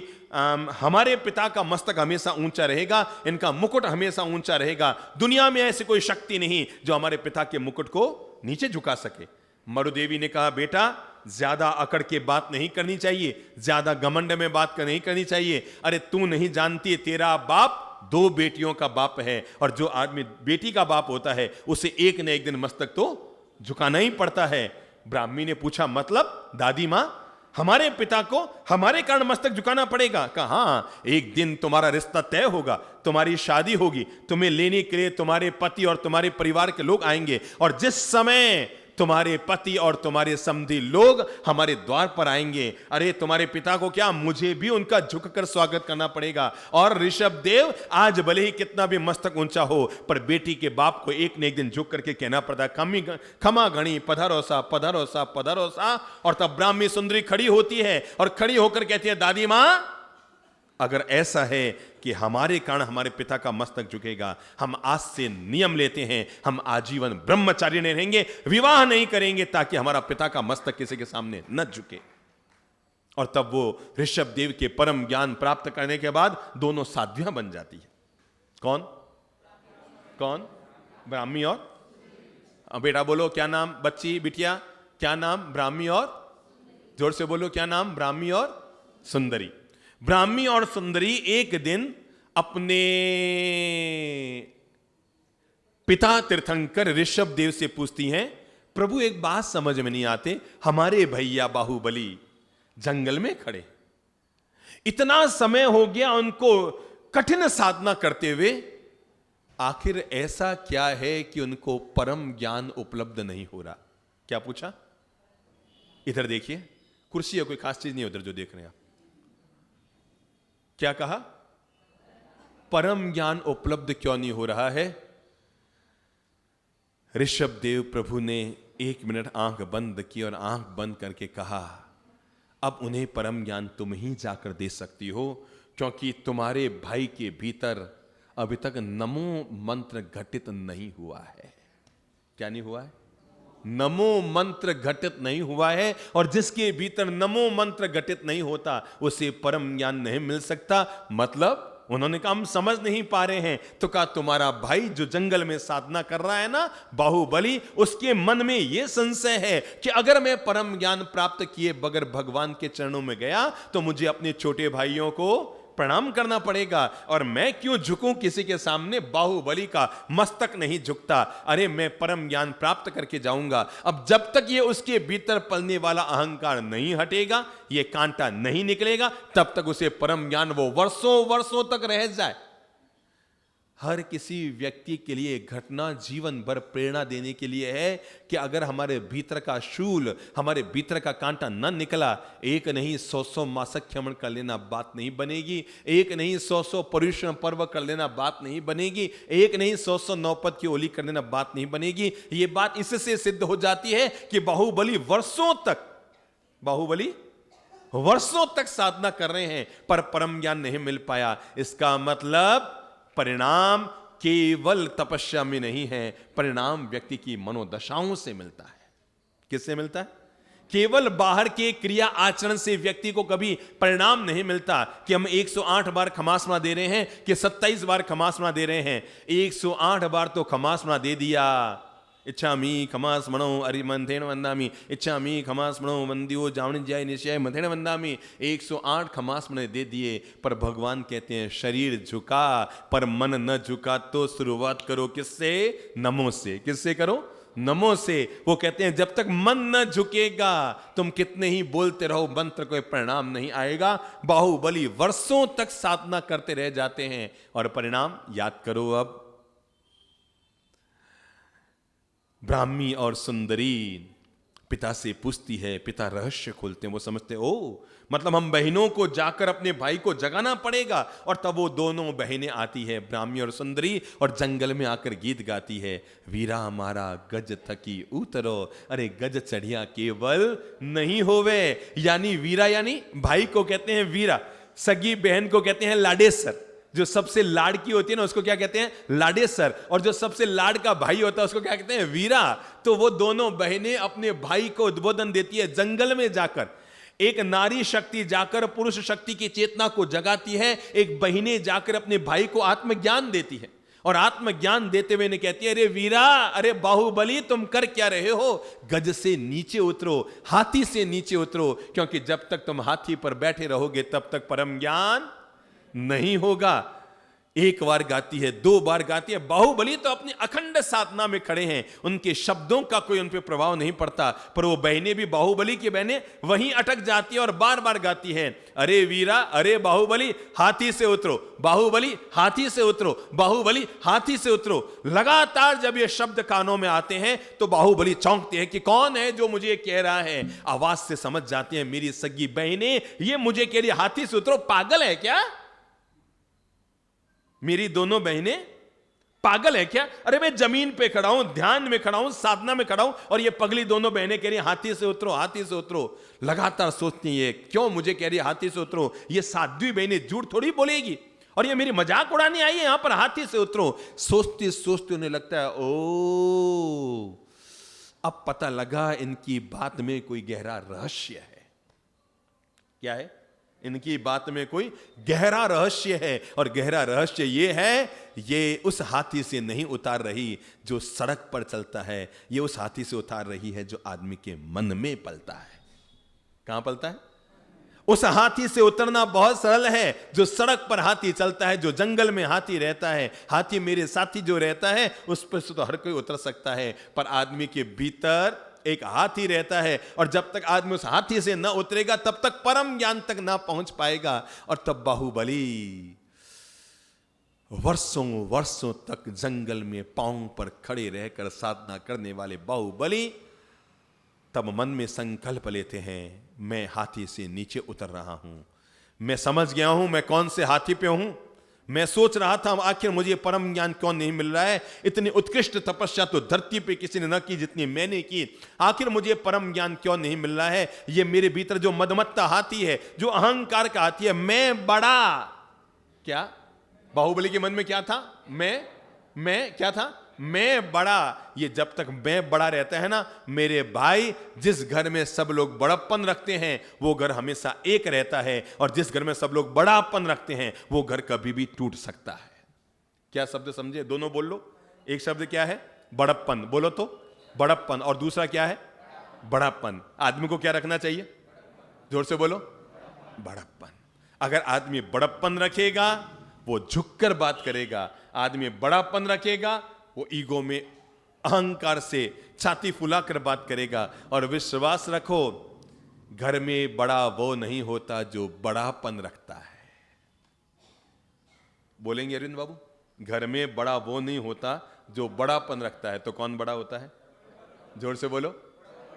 हमारे पिता का मस्तक हमेशा ऊंचा रहेगा, इनका मुकुट हमेशा ऊंचा रहेगा, दुनिया में ऐसी कोई शक्ति नहीं जो हमारे पिता के मुकुट को नीचे झुका सके। मरुदेवी ने कहा, बेटा ज्यादा अकड़ के बात नहीं करनी चाहिए, ज्यादा घमंड में बात नहीं करनी चाहिए। अरे तू नहीं जानती, तेरा बाप दो बेटियों का बाप है, और जो आदमी बेटी का बाप होता है उसे एक न एक दिन मस्तक तो झुकाना ही पड़ता है। ब्राह्मी ने पूछा, मतलब दादी मां, हमारे पिता को हमारे कारण मस्तक झुकाना पड़ेगा? कहा, हाँ, एक दिन तुम्हारा रिश्ता तय होगा, तुम्हारी शादी होगी, तुम्हें लेने के लिए तुम्हारे पति और तुम्हारे परिवार के लोग आएंगे, और जिस समय तुम्हारे पति और तुम्हारे समधी लोग हमारे द्वार पर आएंगे, अरे तुम्हारे पिता को क्या, मुझे भी उनका झुककर स्वागत करना पड़ेगा। और ऋषभदेव, आज भले ही कितना भी मस्तक ऊंचा हो, पर बेटी के बाप को एक न एक दिन झुक करके कहना पड़ता है, खमा गणी पधारोसा पधारोसा पधारोसा। और तब ब्राह्मी सुंदरी खड़ी होती है और खड़ी होकर कहती है, दादी मां, अगर ऐसा है कि हमारे कारण हमारे पिता का मस्तक झुकेगा, हम आज से नियम लेते हैं, हम आजीवन ब्रह्मचारी नहीं रहेंगे, विवाह नहीं करेंगे, ताकि हमारा पिता का मस्तक किसी के सामने न झुके। और तब वो ऋषभदेव के परम ज्ञान प्राप्त करने के बाद दोनों साध्वियां बन जाती है। कौन कौन? ब्राह्मी और, बेटा बोलो क्या नाम, बच्ची बिटिया क्या नाम? ब्राह्मी और, जोर से बोलो क्या नाम? ब्राह्मी और सुंदरी। ब्राह्मी और सुंदरी एक दिन अपने पिता तीर्थंकर ऋषभदेव से पूछती हैं, प्रभु एक बात समझ में नहीं आते, हमारे भैया बाहुबली जंगल में खड़े, इतना समय हो गया उनको कठिन साधना करते हुए, आखिर ऐसा क्या है कि उनको परम ज्ञान उपलब्ध नहीं हो रहा? क्या पूछा? इधर देखिए, कुर्सी है, कोई खास चीज नहीं, उधर जो देख रहे हैं आप। क्या कहा? परम ज्ञान उपलब्ध क्यों नहीं हो रहा है? ऋषभदेव प्रभु ने 1 मिनट आंख बंद की और आंख बंद करके कहा, अब उन्हें परम ज्ञान तुम ही जाकर दे सकती हो, क्योंकि तुम्हारे भाई के भीतर अभी तक नमो मंत्र घटित नहीं हुआ है। क्या नहीं हुआ है? नमो मंत्र घटित नहीं हुआ है, और जिसके भीतर नमो मंत्र घटित नहीं होता उसे परम ज्ञान नहीं मिल सकता। मतलब उन्होंने कहा, हम समझ नहीं पा रहे हैं। तो कहा, तुम्हारा भाई जो जंगल में साधना कर रहा है ना, बाहुबली, उसके मन में यह संशय है कि अगर मैं परम ज्ञान प्राप्त किए बगैर भगवान के चरणों में गया तो मुझे अपने छोटे भाइयों को प्रणाम करना पड़ेगा, और मैं क्यों झुकूं किसी के सामने? बाहुबली का मस्तक नहीं झुकता। अरे मैं परम ज्ञान प्राप्त करके जाऊंगा। अब जब तक ये उसके भीतर पलने वाला अहंकार नहीं हटेगा, ये कांटा नहीं निकलेगा, तब तक उसे परम ज्ञान वो वर्षों वर्षों तक रह जाए। हर किसी व्यक्ति के लिए घटना जीवन भर प्रेरणा देने के लिए है कि अगर हमारे भीतर का शूल, हमारे भीतर का कांटा न निकला, एक नहीं 100 मासिक क्षमण कर लेना बात नहीं बनेगी, एक नहीं 100 पर्युषण पर्व कर लेना बात नहीं बनेगी, एक नहीं 100 नौपत की होली कर लेना बात नहीं बनेगी। ये बात इससे सिद्ध हो जाती है कि बाहुबली वर्षों तक साधना कर रहे हैं, पर परम ज्ञान नहीं मिल पाया। इसका मतलब परिणाम केवल तपस्या में नहीं है, परिणाम व्यक्ति की मनोदशाओं से मिलता है। किससे मिलता है? केवल बाहर के क्रिया आचरण से व्यक्ति को कभी परिणाम नहीं मिलता कि हम 108 बार खमासना दे रहे हैं कि 27 बार खमासना दे रहे हैं। 108 बार तो खमासना दे दिया, इच्छामि खमा स्मरणो अरिमंथेन वंदामि, इच्छामि खमा स्मरणो वंदियो जावनि जाय निश्चय मंथेन वंदामि। 108 खमा स्मरण दे दिए, पर भगवान कहते हैं शरीर झुका पर मन न झुका, तो शुरुआत करो किससे? नमो से। किससे करो? नमो से। वो कहते हैं जब तक मन न झुकेगा तुम कितने ही बोलते रहो, मंत्र कोई परिणाम नहीं आएगा। बाहुबली वर्षों तक साधना करते रह जाते हैं और परिणाम याद करो। अब ब्राह्मी और सुंदरी पिता से पूछती है, पिता रहस्य खोलते हैं। वो समझते ओ मतलब हम बहनों को जाकर अपने भाई को जगाना पड़ेगा। और तब वो दोनों बहनें आती है, ब्राह्मी और सुंदरी, और जंगल में आकर गीत गाती है, वीरा हमारा गज थकी उतरो, अरे गज चढ़िया केवल नहीं होवे। यानी वीरा यानी भाई को कहते हैं वीरा, सगी बहन को कहते हैं लाडेसर। जो सबसे लाड़की होती है ना उसको क्या कहते हैं? लाडेसर। और जो सबसे लाड़ का भाई होता है उसको क्या कहते हैं? वीरा। तो वो दोनों बहनें अपने भाई को उद्बोधन देती है, जंगल में जाकर एक नारी शक्ति जाकर पुरुष शक्ति की चेतना को जगाती है, एक बहिने जाकर अपने भाई को आत्मज्ञान देती है। और आत्मज्ञान देते हुए ने कहती है, अरे वीरा, अरे बाहुबली, तुम कर क्या रहे हो? गज से नीचे उतरो, हाथी से नीचे उतरो, क्योंकि जब तक तुम हाथी पर बैठे रहोगे तब तक परम ज्ञान नहीं होगा। एक बार गाती है, 2 बार गाती है। बाहुबली तो अपनी अखंड साधना में खड़े हैं, उनके शब्दों का कोई उन पर प्रभाव नहीं पड़ता, पर वो बहनें भी, बाहुबली की बहनें वहीं अटक जाती है और बार बार गाती है, अरे वीरा, अरे बाहुबली, हाथी से उतरो, बाहुबली हाथी से उतरो, बाहुबली हाथी से उतरो। लगातार जब ये शब्द कानों में आते हैं तो बाहुबली चौंकते हैं कि कौन है जो मुझे कह रहा है। आवाज से समझ जाते हैं मेरी सगी बहनें, ये मुझे कह रही हाथी से उतरो, पागल है क्या? मेरी दोनों बहनें पागल है क्या? अरे मैं जमीन पे खड़ा हूं, ध्यान में खड़ा हूं, साधना में खड़ा हूं, और ये पगली दोनों बहनें कह रही हाथी से उतरो, हाथी से उतरो। लगातार सोचती है क्यों मुझे कह रही है हाथी से उतरो, ये साध्वी बहनें झूठ थोड़ी बोलेगी, और ये मेरी मजाक उड़ाने आई है यहां पर, हाथी से उतरो। सोचते सोचते उन्हें लगता है ओ अब पता लगा इनकी बात में कोई गहरा रहस्य है। क्या है? इनकी बात में कोई गहरा रहस्य है, और गहरा रहस्य ये है, ये उस हाथी से नहीं उतार रही जो सड़क पर चलता है, ये उस हाथी से उतार रही है जो आदमी के मन में पलता है। कहां पलता है? उस हाथी से उतरना बहुत सरल है। जो सड़क पर हाथी चलता है, जो जंगल में हाथी रहता है, हाथी मेरे साथी जो रहता है, उस पर से तो हर कोई उतर सकता है, पर आदमी के भीतर एक हाथी रहता है, और जब तक आदमी उस हाथी से न उतरेगा तब तक परम ज्ञान तक ना पहुंच पाएगा। और तब बाहुबली वर्षों वर्षों तक जंगल में पांव पर खड़े रहकर साधना करने वाले बाहुबली तब मन में संकल्प लेते हैं, मैं हाथी से नीचे उतर रहा हूं, मैं समझ गया हूं मैं कौन से हाथी पे हूं। मैं सोच रहा था आखिर मुझे परम ज्ञान क्यों नहीं मिल रहा है, इतनी उत्कृष्ट तपस्या तो धरती पे किसी ने न की जितनी मैंने की, आखिर मुझे परम ज्ञान क्यों नहीं मिल रहा है। ये मेरे भीतर जो मदमत्ता हाथी है, जो अहंकार का हाथी है, मैं बड़ा, क्या बाहुबली के मन में क्या था? मैं क्या था? मैं बड़ा। ये जब तक मैं बड़ा रहता है ना, मेरे भाई, जिस घर में सब लोग बड़प्पन रखते हैं वो घर हमेशा एक रहता है, और जिस घर में सब लोग बड़ापन रखते हैं वो घर कभी भी टूट सकता है। क्या शब्द समझे? दोनों बोल लो। एक शब्द क्या है? बड़प्पन। बोलो तो, बड़प्पन। और दूसरा क्या है? बड़ापन। आदमी को क्या रखना चाहिए? जोर से बोलो, बड़प्पन। अगर आदमी बड़प्पन रखेगा वो झुककर बात करेगा, आदमी बड़ापन रखेगा वो ईगो में, अहंकार से छाती फुलाकर बात करेगा। और विश्वास रखो, घर में बड़ा वो नहीं होता जो बड़ापन रखता है। बोलेंगे अरविंद बाबू? घर में बड़ा वो नहीं होता जो बड़ापन रखता है। तो कौन बड़ा होता है? जोर से बोलो।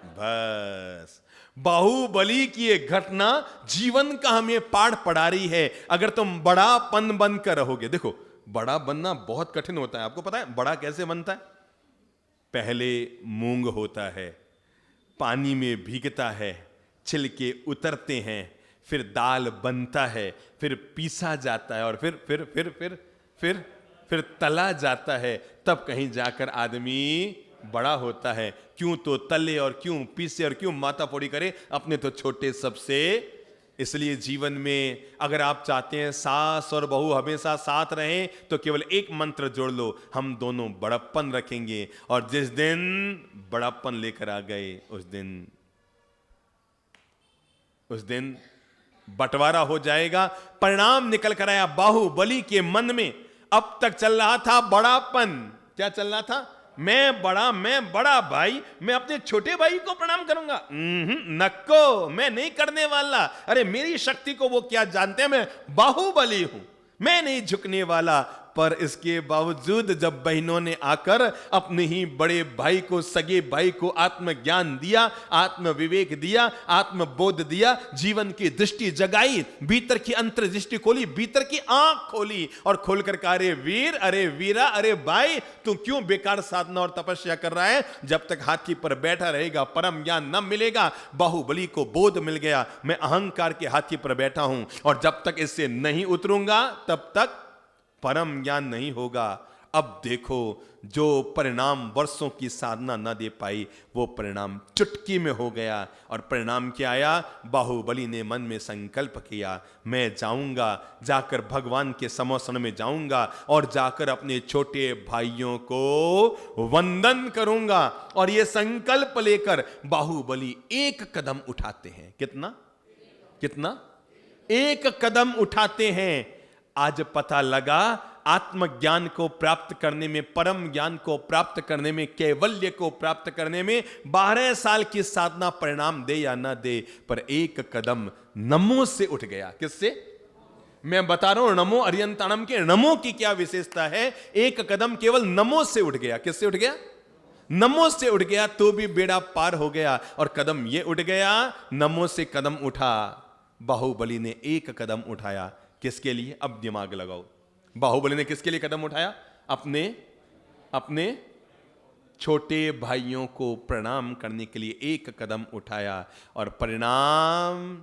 बस बाहुबली की एक घटना जीवन का हमें पाठ पढ़ा रही है। अगर तुम बड़ापन बनकर रहोगे, देखो बड़ा बनना बहुत कठिन होता है। आपको पता है बड़ा कैसे बनता है? पहले मूंग होता है, पानी में भीगता है, छिलके उतरते हैं, फिर दाल बनता है, फिर पीसा जाता है, और फिर तला जाता है, तब कहीं जाकर आदमी बड़ा होता है। क्यों तो तले और क्यों पीसे और क्यों माथा फोड़ी करे, अपने तो छोटे सबसे इसलिए जीवन में अगर आप चाहते हैं सास और बहू हमेशा साथ रहें तो केवल एक मंत्र जोड़ लो, हम दोनों बड़प्पन रखेंगे। और जिस दिन बड़प्पन लेकर आ गए उस दिन बंटवारा हो जाएगा। परिणाम निकल कर आया बाहुबली के मन में। अब तक चल रहा था बड़ापन। क्या चल रहा था? मैं बड़ा भाई, मैं अपने छोटे भाई को प्रणाम करूंगा? नक्को, मैं नहीं करने वाला। अरे मेरी शक्ति को वो क्या जानते हैं, मैं बाहुबली हूं, मैं नहीं झुकने वाला। पर इसके बावजूद जब बहनों ने आकर अपने ही बड़े भाई को, सगे भाई को आत्मज्ञान दिया, आत्म विवेक दिया, आत्मबोध दिया, जीवन की दृष्टि जगाई, भीतर की अंतर्दृष्टि खोली, भीतर की आंख खोली और खोलकर कहा, अरे वीर, अरे वीरा, अरे भाई, तू क्यों बेकार साधना और तपस्या कर रहा है? जब तक हाथी पर बैठा रहेगा परम ज्ञान न मिलेगा। बाहुबली को बोध मिल गया, मैं अहंकार के हाथी पर बैठा हूं और जब तक इससे नहीं उतरूंगा तब तक परम ज्ञान नहीं होगा। अब देखो, जो परिणाम वर्षों की साधना न दे पाई वो परिणाम चुटकी में हो गया। और परिणाम क्या आया? बाहुबली ने मन में संकल्प किया, मैं जाऊंगा, जाकर भगवान के समोसन में जाऊंगा और जाकर अपने छोटे भाइयों को वंदन करूंगा। और ये संकल्प लेकर बाहुबली एक कदम उठाते हैं। कितना? एक कदम उठाते हैं। आज पता लगा, आत्मज्ञान को प्राप्त करने में, परम ज्ञान को प्राप्त करने में, कैवल्य को प्राप्त करने में 12 साल की साधना परिणाम दे या ना दे, पर एक कदम नमो से उठ गया। किससे? मैं बता रहा हूं, नमो अर्यंताणम के नमो की क्या विशेषता है। एक कदम केवल नमो से उठ गया। किससे उठ गया? नमो से उठ गया, तो भी बेड़ा पार हो गया। और कदम ये उठ गया, नमो से कदम उठा। बाहुबली ने एक कदम उठाया। किसके लिए? अब दिमाग लगाओ। बाहुबली ने किसके लिए कदम उठाया? अपने छोटे भाइयों को प्रणाम करने के लिए एक कदम उठाया। और परिणाम,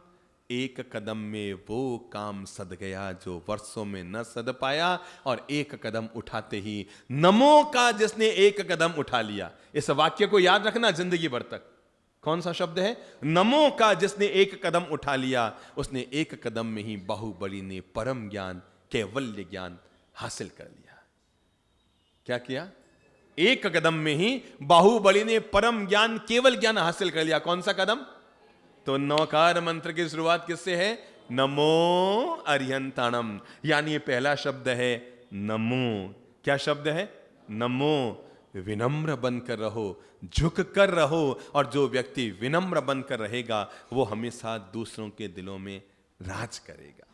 एक कदम में वो काम सद गया जो वर्षों में न सद पाया। और एक कदम उठाते ही नमो का जिसने एक कदम उठा लिया, इस वाक्य को याद रखना जिंदगी भर तक। कौन सा शब्द है? नमो का जिसने एक कदम उठा लिया, उसने एक कदम में ही बाहुबली ने परम ज्ञान, कैवल्य ज्ञान हासिल कर लिया। क्या किया? एक कदम में ही बाहुबली ने परम ज्ञान, केवल ज्ञान हासिल कर लिया। कौन सा कदम? तो नौकार मंत्र की शुरुआत किससे है? नमो अर्यंताणम। यानी ये पहला शब्द है नमो। क्या शब्द है? नमो। विनम्र बनकर रहो, झुक कर रहो। और जो व्यक्ति विनम्र बनकर रहेगा वो हमेशा दूसरों के दिलों में राज करेगा।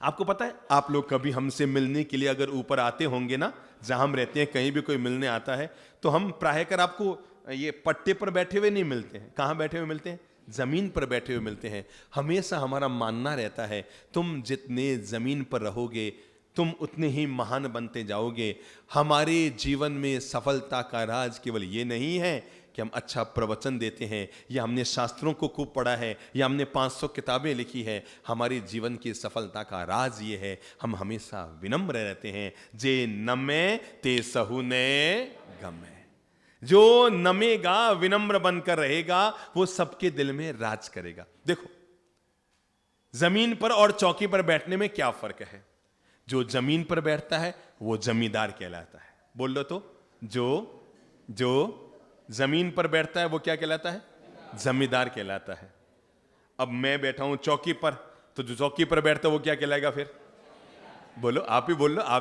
आपको पता है, आप लोग कभी हमसे मिलने के लिए अगर ऊपर आते होंगे ना, जहां हम रहते हैं, कहीं भी कोई मिलने आता है तो हम प्रायकर आपको ये पट्टे पर बैठे हुए नहीं मिलते हैं। कहां बैठे हुए मिलते हैं? जमीन पर बैठे हुए मिलते हैं। हमेशा हमारा मानना रहता है, तुम जितने जमीन पर रहोगे तुम उतने ही महान बनते जाओगे। हमारे जीवन में सफलता का राज केवल ये नहीं है कि हम अच्छा प्रवचन देते हैं, या हमने शास्त्रों को खूब पढ़ा है, या हमने 500 किताबें लिखी है। हमारे जीवन की सफलता का राज ये है, हम हमेशा विनम्र रहते हैं। जे नमे ते सहुने गमे। जो नमेगा, विनम्र बनकर रहेगा, वो सबके दिल में राज करेगा। देखो, जमीन पर और चौकी पर बैठने में क्या फर्क है? जो जमीन पर बैठता है वो जमींदार कहलाता है। बोल लो तो, जो जमीन पर बैठता है वो क्या कहलाता है? जमींदार कहलाता है। अब मैं बैठा हूं चौकी पर, तो जो चौकी पर बैठता है वो क्या कहलाएगा फिर? बोलो, आप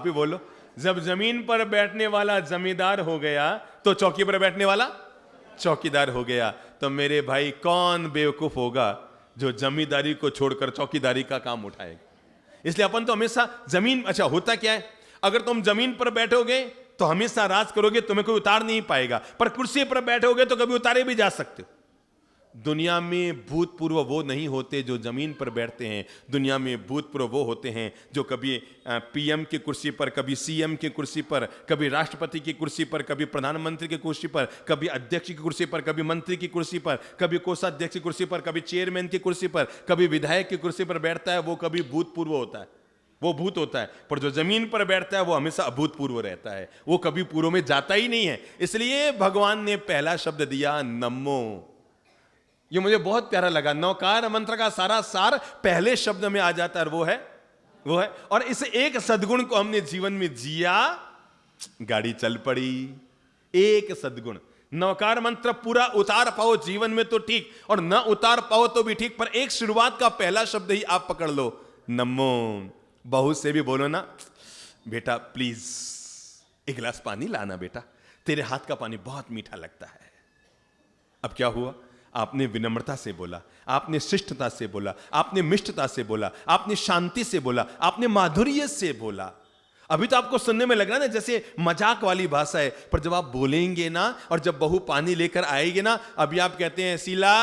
ही बोलो। जब जमीन पर बैठने वाला जमींदार हो गया तो चौकी पर बैठने वाला चौकीदार हो गया। तो मेरे भाई, कौन बेवकूफ होगा जो जमींदारी को छोड़कर चौकीदारी का काम उठाएगा? इसलिए अपन तो हमेशा जमीन, अच्छा होता क्या है, अगर तुम जमीन पर बैठोगे तो हमेशा राज करोगे, तुम्हें कोई उतार नहीं पाएगा। पर कुर्सी पर बैठोगे तो कभी उतारे भी जा सकते हो। दुनिया में भूतपूर्व वो नहीं होते जो जमीन पर बैठते हैं। दुनिया में भूतपूर्व वो होते हैं जो कभी पीएम की कुर्सी पर, कभी सीएम की कुर्सी पर, कभी राष्ट्रपति की कुर्सी पर, कभी प्रधानमंत्री की कुर्सी पर, कभी अध्यक्ष की कुर्सी पर, कभी मंत्री की कुर्सी पर, कभी कोषाध्यक्ष की कुर्सी पर, कभी चेयरमैन की कुर्सी पर, कभी विधायक की कुर्सी पर बैठता है। वो कभी भूतपूर्व होता है, वो भूत होता है। पर जो जमीन पर बैठता है वो हमेशा अभूतपूर्व रहता है, वो कभी पूर्व में जाता ही नहीं है। इसलिए भगवान ने पहला शब्द दिया नमो। ये मुझे बहुत प्यारा लगा। नौकार मंत्र का सारा सार पहले शब्द में आ जाता है, वो है। और इस एक सद्गुण को हमने जीवन में जिया, गाड़ी चल पड़ी। एक सद्गुण, नौकार मंत्र पूरा उतार पाओ जीवन में तो ठीक, और न उतार पाओ तो भी ठीक, पर एक शुरुआत का पहला शब्द ही आप पकड़ लो, नमो। बहू से भी बोलो ना, बेटा प्लीज एक गिलास पानी लाना, बेटा तेरे हाथ का पानी बहुत मीठा लगता है। अब क्या हुआ? आपने विनम्रता से बोला, आपने शिष्टता से बोला, आपने मिष्टता से बोला, आपने शांति से बोला, आपने माधुर्य से बोला। अभी तो आपको सुनने में लग रहा है ना जैसे मजाक वाली भाषा है, पर जब आप बोलेंगे ना, और जब बहू पानी लेकर आएगी ना, अभी आप कहते हैं शीला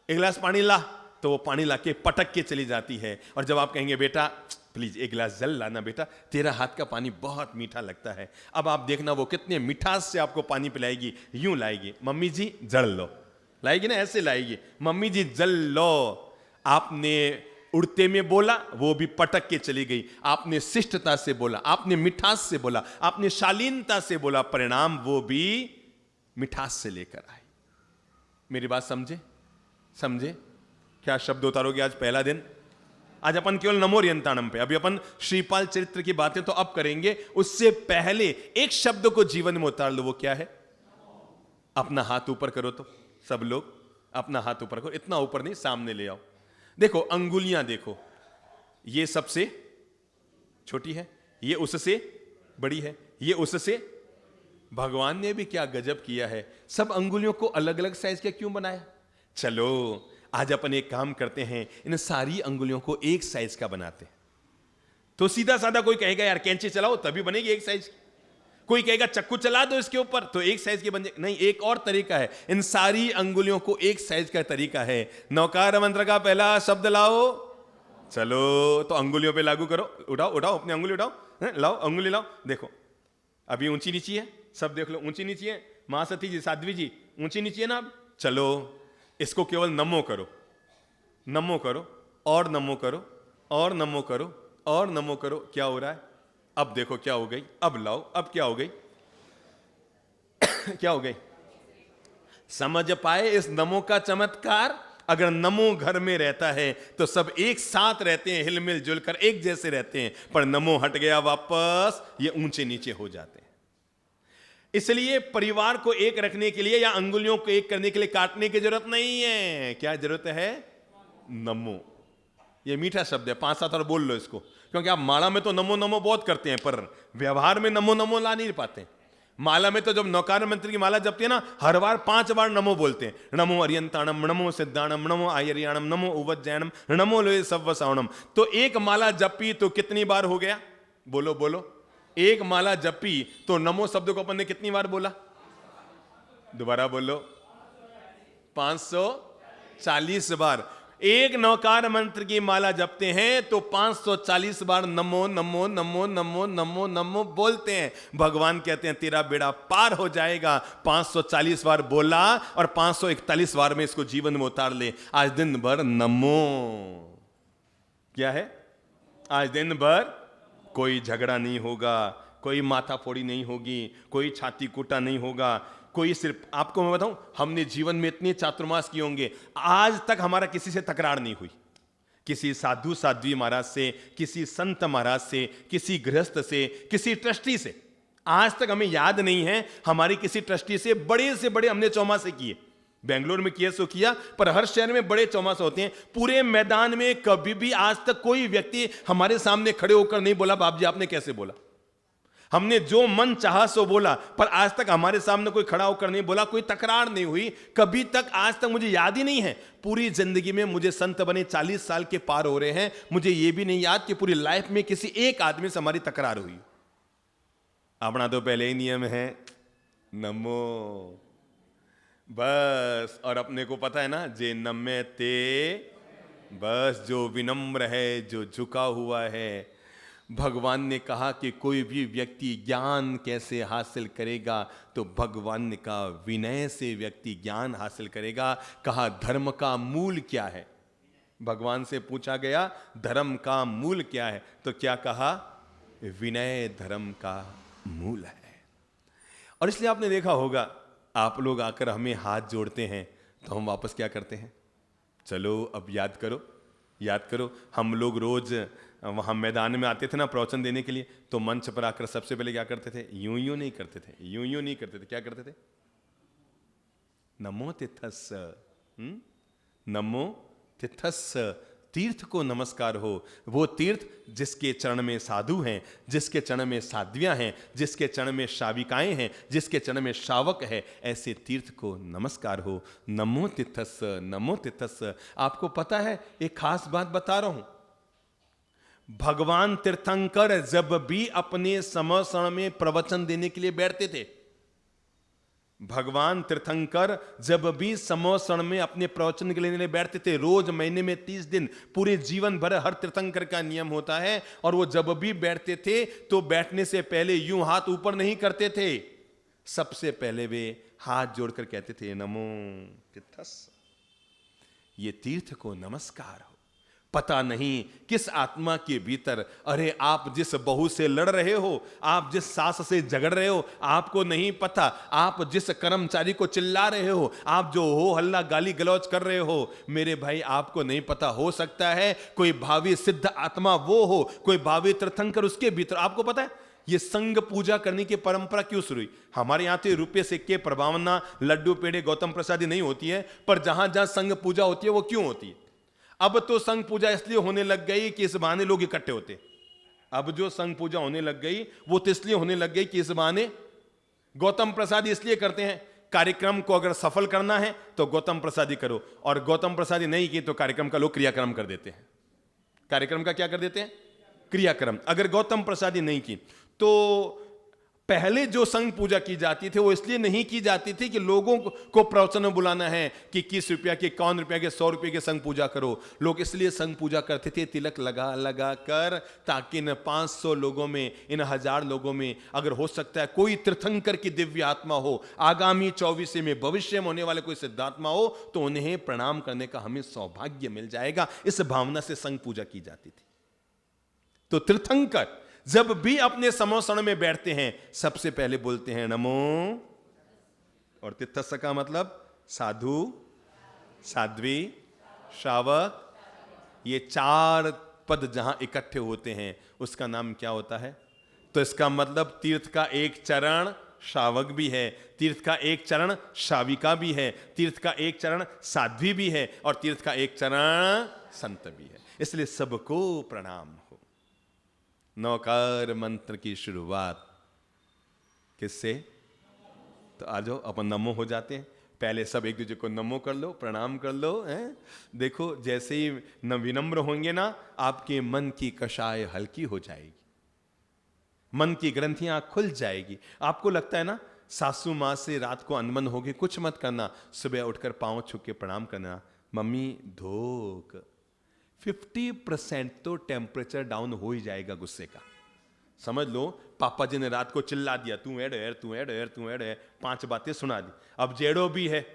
एक गिलास पानी ला, तो वो पानी लाके पटक के चली जाती है। और जब आप कहेंगे बेटा प्लीज एक गिलास जल लाना, बेटा तेरा हाथ का पानी बहुत मीठा लगता है, अब आप देखना वो कितने मिठास से आपको पानी पिलाएगी। यूं लाएगी, मम्मी जी जल लो, लाएगी ना, ऐसे लाएगी, मम्मी जी जल लो। आपने उड़ते में बोला, वो भी पटक के चली गई। आपने शिष्टता से बोला, आपने मिठास से बोला, आपने शालीनता से बोला, परिणाम वो भी मिठास से लेकर आई। मेरी बात समझे? क्या शब्द उतारोगे आज पहला दिन? आज अपन केवल नमोरियंताणम पे, अभी अपन श्रीपाल चरित्र की बातें तो अब करेंगे, उससे पहले एक शब्द को जीवन में उतार लो। वो क्या है? अपना हाथ ऊपर करो, तो सब लोग अपना हाथ ऊपर करो, इतना ऊपर नहीं, सामने ले आओ। देखो अंगुलियां देखो, ये सबसे छोटी है, ये उससे बड़ी है, ये उससे। भगवान ने भी क्या गजब किया है, सब अंगुलियों को अलग अलग साइज का क्यों बनाया? चलो आज अपन एक काम करते हैं, इन सारी अंगुलियों को एक साइज का बनाते हैं। तो सीधा साधा कोई कहेगा यार कैंची चलाओ तभी बनेगी एक साइज, कोई कहेगा चक्कू चला दो इसके ऊपर तो एक साइज के बन जाए। नहीं, एक और तरीका है, इन सारी अंगुलियों को एक साइज का तरीका है। नौकार मंत्र का पहला शब्द लाओ, चलो तो अंगुलियों पे लागू करो। उठाओ अपनी अंगुली उठाओ, लाओ अंगुली लाओ। देखो अभी ऊंची नीची है, सब देख लो ऊंची नीची है। महासती जी, साध्वी जी ऊंची नीची है ना। अब चलो इसको केवल नमो करो, नमो करो और नमो करो और नमो करो और नमो करो। क्या हो रहा है? अब देखो क्या हो गई। अब लाओ, अब क्या हो गई? क्या हो गई? समझ पाए इस नमो का चमत्कार? अगर नमो घर में रहता है तो सब एक साथ रहते हैं, हिलमिल जुलकर एक जैसे रहते हैं, पर नमो हट गया वापस, ये ऊंचे नीचे हो जाते हैं। इसलिए परिवार को एक रखने के लिए या अंगुलियों को एक करने के लिए काटने की जरूरत नहीं है। क्या जरूरत है? नमो। ये मीठा शब्द है, 5-7 और बोल लो इसको, क्योंकि आप माला में तो नमो नमो बहुत करते हैं, पर व्यवहार में नमो नमो ला नहीं पाते। माला में तो जब नौकार मंत्र की माला जपते हैं ना, हर बार 5 बार नमो बोलते हैं। नमो अरियंताणम, नमो सिद्धाणम, नमो आयरियाणम, नमो उवज्जैनम, नमो लोए सव्वसावणम। तो एक माला जपी तो कितनी बार हो गया? बोलो बोलो। एक माला जपी तो नमो शब्द को अपन ने कितनी बार बोला? दोबारा बोलो। 540 बार। एक नौकार मंत्र की माला जपते हैं तो 540 बार नमो नमो नमो नमो नमो नमो बोलते हैं। भगवान कहते हैं तेरा बेड़ा पार हो जाएगा। 540 बार बोला और 541 बार में इसको जीवन में उतार ले। आज दिन भर नमो। क्या है? आज दिन भर कोई झगड़ा नहीं होगा, कोई माथा फोड़ी नहीं होगी, कोई छाती कूटा नहीं होगा, कोई सिर्फ आपको मैं बताऊं, हमने जीवन में इतने चातुर्मास किए होंगे, आज तक हमारा किसी से तकरार नहीं हुई। किसी साधु साध्वी महाराज से, किसी संत महाराज से, किसी गृहस्थ से, किसी ट्रस्टी से, आज तक हमें याद नहीं है हमारी किसी ट्रस्टी से बड़े हमने चौमासे किए। बेंगलोर में किया सो किया, पर हर शहर में बड़े चौमासे होते हैं। पूरे मैदान में कभी भी आज तक कोई व्यक्ति हमारे सामने खड़े होकर नहीं बोला बाप जी आपने कैसे बोला। हमने जो मन चाहा सो बोला, पर आज तक हमारे सामने कोई खड़ा होकर नहीं बोला, कोई तकरार नहीं हुई कभी तक। आज तक मुझे याद ही नहीं है, पूरी जिंदगी में मुझे संत बने 40 साल के पार हो रहे हैं, मुझे यह भी नहीं याद कि पूरी लाइफ में किसी एक आदमी से हमारी तकरार हुई। अपना तो पहले ही नियम है नमो, बस। और अपने को पता है ना, जे नम्य ते, बस जो विनम्र है, जो झुका हुआ है। भगवान ने कहा कि कोई भी व्यक्ति ज्ञान कैसे हासिल करेगा, तो भगवान ने कहा विनय से व्यक्ति ज्ञान हासिल करेगा। कहा धर्म का मूल क्या है? भगवान से पूछा गया धर्म का मूल क्या है, तो क्या कहा? विनय धर्म का मूल है। और इसलिए आपने देखा होगा, आप लोग आकर हमें हाथ जोड़ते हैं तो हम वापस क्या करते हैं? चलो अब याद करो, याद करो। हम लोग रोज वहाँ मैदान में आते थे ना प्रवचन देने के लिए, तो मंच पर आकर सबसे पहले क्या करते थे? यूं यूं नहीं करते थे, यूं यूं नहीं करते थे। क्या करते थे? नमो तिथस्स, नमो तिथस्स, तीर्थ को नमस्कार हो। वो तीर्थ जिसके चरण में साधु हैं, जिसके चरण में साध्वियां हैं, जिसके चरण में शाविकाएं हैं, जिसके चरण में शावक है, ऐसे तीर्थ को नमस्कार हो। नमो तिथस्स, नमो तिथस्स। आपको पता है, एक खास बात बता रहा हूं, भगवान तीर्थंकर जब भी अपने समसरण में प्रवचन देने के लिए बैठते थे, भगवान तीर्थंकर जब भी समसरण में अपने प्रवचन के लिए बैठते थे, रोज महीने में 30 दिन, पूरे जीवन भर हर तीर्थंकर का नियम होता है, और वो जब भी बैठते थे तो बैठने से पहले यूं हाथ ऊपर नहीं करते थे, सबसे पहले वे हाथ जोड़कर कहते थे नमो तिथस्स, ये तीर्थ को नमस्कार हो। पता नहीं किस आत्मा के भीतर, अरे आप जिस बहू से लड़ रहे हो, आप जिस सास से झगड़ रहे हो, आपको नहीं पता, आप जिस कर्मचारी को चिल्ला रहे हो, आप जो हो हल्ला गाली गलौज कर रहे हो, मेरे भाई आपको नहीं पता, हो सकता है कोई भावी सिद्ध आत्मा वो हो, कोई भावी तीर्थंकर उसके भीतर। आपको पता है ये संग पूजा करने की परंपरा क्यों शुरू हुई? हमारे यहां तो रुपये सिक्के, प्रभावना, लड्डू पेड़े, गौतम प्रसादी नहीं होती है, पर जहां जहां संग पूजा होती है वो क्यों होती है? अब तो संघ पूजा इसलिए होने लग गई कि इस बहाने लोग इकट्ठे होते। अब जो संघ पूजा होने लग गई वो तो इसलिए होने लग गई कि इस बहाने गौतम प्रसादी इसलिए करते हैं, कार्यक्रम को अगर सफल करना है तो गौतम प्रसादी करो, और गौतम प्रसादी नहीं की तो कार्यक्रम का लोग क्रियाक्रम कर देते हैं। कार्यक्रम का क्या कर देते हैं? क्रियाक्रम। अगर गौतम प्रसादी नहीं की तो पहले जो संघ पूजा की जाती थी वो इसलिए नहीं की जाती थी कि लोगों को प्रवचन में बुलाना है कि 21 रुपया के, 51 रुपया के, 100 रुपये के संघ पूजा करो। लोग इसलिए संघ पूजा करते थे तिलक लगा लगा कर, ताकि इन 500 लोगों में, इन 1000 लोगों में अगर हो सकता है कोई तीर्थंकर की दिव्य आत्मा हो, आगामी 24 में भविष्य में होने वाले कोई सिद्धात्मा हो, तो उन्हें प्रणाम करने का हमें सौभाग्य मिल जाएगा। इस भावना से संघ पूजा की जाती थी। तो तीर्थंकर जब भी अपने समोसण में बैठते हैं सबसे पहले बोलते हैं नमो, और तिथस्स का मतलब साधु, साध्वी, शावक, ये 4 पद जहां इकट्ठे होते हैं उसका नाम क्या होता है? तो इसका मतलब तीर्थ का एक चरण शावक भी है, तीर्थ का एक चरण शाविका भी है, तीर्थ का एक चरण साध्वी भी है, और तीर्थ का एक चरण संत भी है। इसलिए सबको प्रणाम हो। नौकार मंत्र की शुरुआत किससे? तो आ जाओ अपन नमो हो जाते हैं। पहले सब एक दूसरे को नमो कर लो, प्रणाम कर लो, हैं? देखो जैसे ही विनम्र होंगे ना, आपके मन की कषाय हल्की हो जाएगी, मन की ग्रंथियां खुल जाएगी। आपको लगता है ना सासू माँ से रात को अनबन होगी, कुछ मत करना, सुबह उठकर पांव छू के प्रणाम करना, मम्मी धोक। 50% तो टेम्परेचर डाउन हो ही जाएगा गुस्से का। समझ लो पापा जी ने रात को चिल्ला दिया, तू ऐड है, तू ऐड है, तू ऐड है, 5 बातें सुना दी। अब जेड़ो भी है,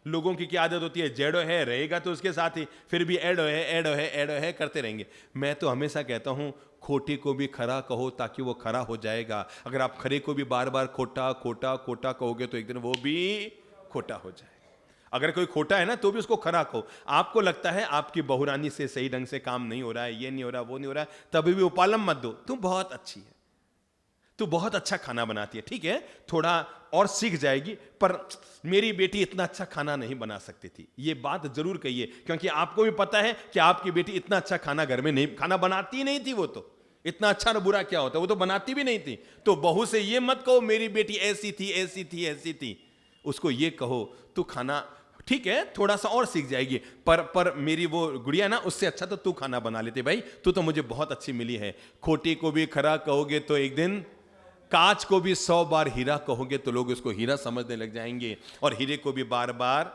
लोगों की क्या आदत होती है, जेड़ो है रहेगा तो उसके साथ ही फिर भी ऐड है, ऐड है, ऐड है करते रहेंगे। मैं तो हमेशा कहता हूं खोटे को भी खरा कहो ताकि वो खरा हो जाएगा। अगर आप खरे को भी बार बार खोटा खोटा खोटा कहोगे तो एक दिन वो भी खोटा हो जाएगा। अगर कोई खोटा है ना तो भी उसको खरा कहो। आपको लगता है आपकी बहुरानी से सही ढंग से काम नहीं हो रहा है, ये नहीं हो रहा, वो नहीं हो रहा है, तभी भी उपालम मत दो, तुम बहुत अच्छी है, तू बहुत अच्छा खाना बनाती है, ठीक है थोड़ा और सीख जाएगी, पर मेरी बेटी इतना अच्छा खाना नहीं बना सकती थी। ये बात जरूर कहिए, क्योंकि आपको भी पता है कि आपकी बेटी इतना अच्छा खाना घर में नहीं, खाना बनाती नहीं थी। वो तो इतना अच्छा ना बुरा क्या होता, वो तो बनाती भी नहीं थी। तो बहू से ये मत कहो मेरी बेटी ऐसी थी, ऐसी थी, ऐसी थी। उसको ये कहो तू खाना ठीक है थोड़ा सा और सीख जाएगी, पर मेरी वो गुड़िया ना उससे अच्छा तो तू खाना बना लेती भाई, तू तो मुझे बहुत अच्छी मिली है। खोटी को भी खरा कहोगे तो एक दिन, कांच को भी 100 बार हीरा कहोगे तो लोग उसको हीरा समझने लग जाएंगे, और हीरे को भी बार बार।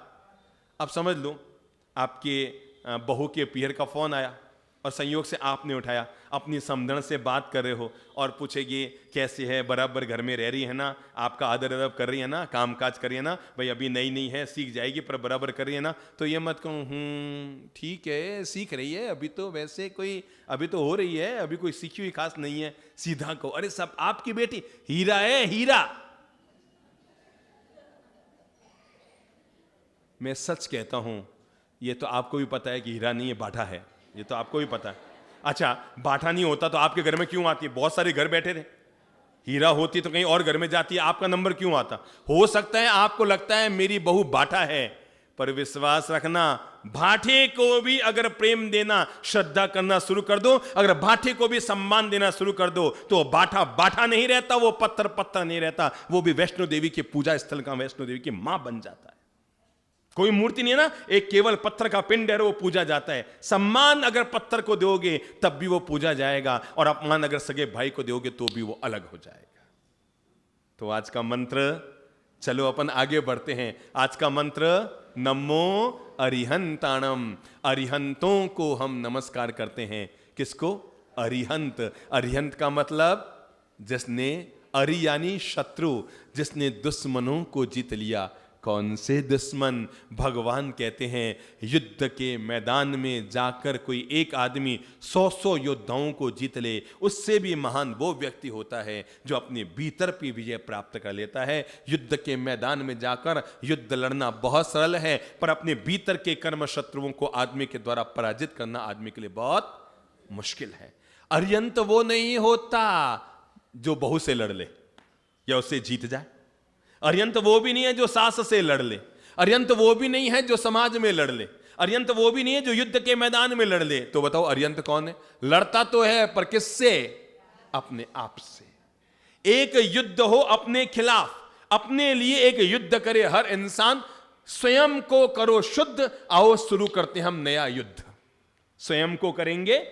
अब समझ लो आपके बहू के पीहर का फोन आया और संयोग से आपने उठाया, अपनी समधन से बात कर रहे हो और पूछेगी कैसे है, बराबर घर में रह रही है ना, आपका आदर अदब कर रही है ना, काम काज कर रही है ना, भाई अभी नई नई है सीख जाएगी पर बराबर कर रही है ना। तो ये मत कहूँ ठीक है सीख रही है, अभी तो वैसे कोई अभी तो हो रही है, अभी कोई सीखी हुई खास नहीं है। सीधा कहो अरे सब आपकी बेटी हीरा है, हीरा। मैं सच कहता हूं ये तो आपको भी पता है कि हीरा नहीं है, बाटा है, ये तो आपको भी पता है। अच्छा, बाटा नहीं होता तो आपके घर में क्यों आती है? बहुत सारे घर बैठे थे, हीरा होती तो कहीं और घर में जाती है, आपका नंबर क्यों आता? हो सकता है आपको लगता है मेरी बहू बाटा है, पर विश्वास रखना, भाटे को भी अगर प्रेम देना, श्रद्धा करना शुरू कर दो, अगर भाटे को भी सम्मान देना शुरू कर दो, तो बाटा बाटा नहीं रहता, वो पत्थर पत्थर नहीं रहता, वो भी वैष्णो देवी के पूजा स्थल का वैष्णो देवी की मां बन जाता है। कोई मूर्ति नहीं है ना, एक केवल पत्थर का पिंड है, वो पूजा जाता है। सम्मान अगर पत्थर को दोगे तब भी वो पूजा जाएगा, और अपमान अगर सगे भाई को दोगे तो भी वो अलग हो जाएगा। तो आज का मंत्र, चलो अपन आगे बढ़ते हैं। आज का मंत्र नमो अरिहंताणम। अरिहंतों को हम नमस्कार करते हैं। किसको? अरिहंत। अरिहंत का मतलब जिसने, अरि यानी शत्रु, जिसने दुश्मनों को जीत लिया। कौन से दुश्मन? भगवान कहते हैं युद्ध के मैदान में जाकर कोई एक आदमी 100 योद्धाओं को जीत ले, उससे भी महान वो व्यक्ति होता है जो अपने भीतर भी विजय प्राप्त कर लेता है। युद्ध के मैदान में जाकर युद्ध लड़ना बहुत सरल है, पर अपने भीतर के कर्म शत्रुओं को आदमी के द्वारा पराजित करना आदमी के लिए बहुत मुश्किल है। अरिहंत वो नहीं होता जो बहू से लड़ ले या उससे जीत जाए। अरिहंत वो भी नहीं है जो सास से लड़ ले। अरिहंत वो भी नहीं है जो समाज में लड़ ले। अरिहंत वो भी नहीं है जो युद्ध के मैदान में लड़ ले। तो बताओ अरिहंत कौन है? लड़ता तो है, पर किससे? अपने आप से। एक युद्ध हो अपने खिलाफ, अपने लिए एक युद्ध करे हर इंसान। स्वयं को करो शुद्ध, आओ शुरू करते हम नया युद्ध। स्वयं को करेंगे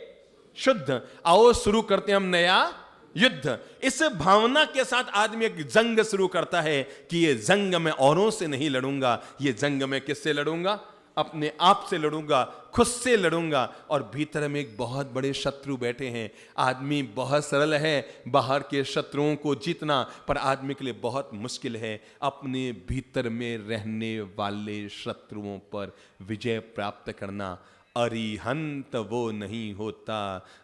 शुद्ध, आओ शुरू करते हम नया युद्ध। इस भावना के साथ आदमी एक जंग शुरू करता है कि ये जंग मैं औरों से नहीं लड़ूंगा, ये जंग मैं किससे लड़ूंगा? अपने आप से लड़ूंगा, खुद से लड़ूंगा। और भीतर में एक बहुत बड़े शत्रु बैठे हैं। आदमी बहुत सरल है बाहर के शत्रुओं को जीतना, पर आदमी के लिए बहुत मुश्किल है अपने भीतर में रहने वाले शत्रुओं पर विजय प्राप्त करना। अरिहंत वो नहीं होता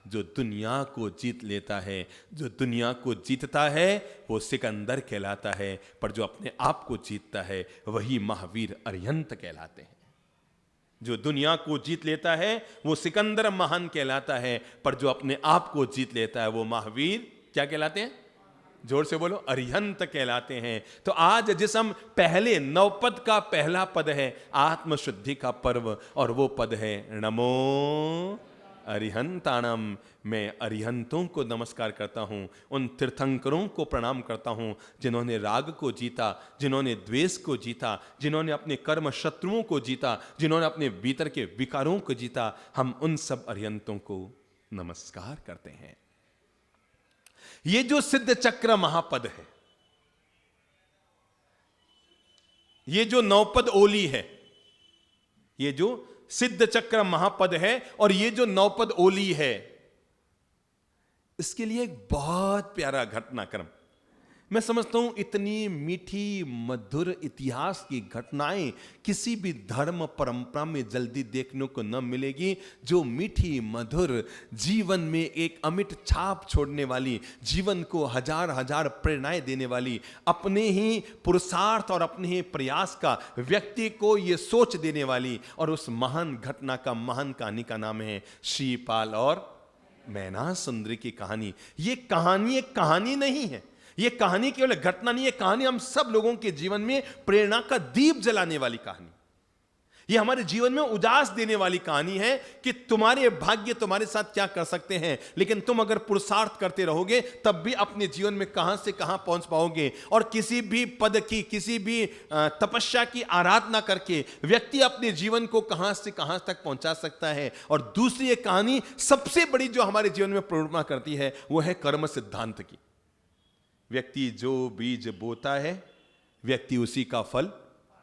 जो दुनिया को जीत लेता है। जो दुनिया को जीतता है वो सिकंदर कहलाता है, पर जो अपने आप को जीतता है वही महावीर अरिहंत कहलाते हैं। जो दुनिया को जीत लेता है वो सिकंदर महान कहलाता है, पर जो अपने आप को जीत लेता है वो महावीर क्या कहलाते हैं? जोर से बोलो, अरिहंत कहलाते हैं। तो आज जिस हम पहले नवपद का पहला पद है आत्मशुद्धि का पर्व, और वो पद है नमो अरिहंताणम। मैं अरिहंतों को नमस्कार करता हूं, उन तीर्थंकरों को प्रणाम करता हूं जिन्होंने राग को जीता, जिन्होंने द्वेष को जीता, जिन्होंने अपने कर्म शत्रुओं को जीता, जिन्होंने अपने भीतर के विकारों को जीता। हम उन सब अरिहंतों को नमस्कार करते हैं। ये जो सिद्ध चक्र महापद है, ये जो नवपद ओली है, ये जो सिद्ध चक्र महापद है और ये जो नवपद ओली है, इसके लिए एक बहुत प्यारा घटनाक्रम मैं समझता हूं। इतनी मीठी मधुर इतिहास की घटनाएं किसी भी धर्म परंपरा में जल्दी देखने को न मिलेगी, जो मीठी मधुर जीवन में एक अमिट छाप छोड़ने वाली, जीवन को हजार हजार प्रेरणाएं देने वाली, अपने ही पुरुषार्थ और अपने ही प्रयास का व्यक्ति को ये सोच देने वाली। और उस महान घटना का, महान कहानी का नाम है श्रीपाल और मैना सुंदरी की कहानी। ये कहानी एक कहानी नहीं है, ये कहानी केवल घटना नहीं है, कहानी हम सब लोगों के जीवन में प्रेरणा का दीप जलाने वाली कहानी। ये हमारे जीवन में उजास देने वाली कहानी है कि तुम्हारे भाग्य तुम्हारे साथ क्या कर सकते हैं, लेकिन तुम अगर पुरुषार्थ करते रहोगे तब भी अपने जीवन में कहां से कहां पहुंच पाओगे। और किसी भी पद की, किसी भी तपस्या की आराधना करके व्यक्ति अपने जीवन को कहां से कहां तक पहुंचा सकता है। और दूसरी एक कहानी सबसे बड़ी जो हमारे जीवन में प्रेरणा करती है वो है कर्म सिद्धांत की। व्यक्ति जो बीज बोता है व्यक्ति उसी का फल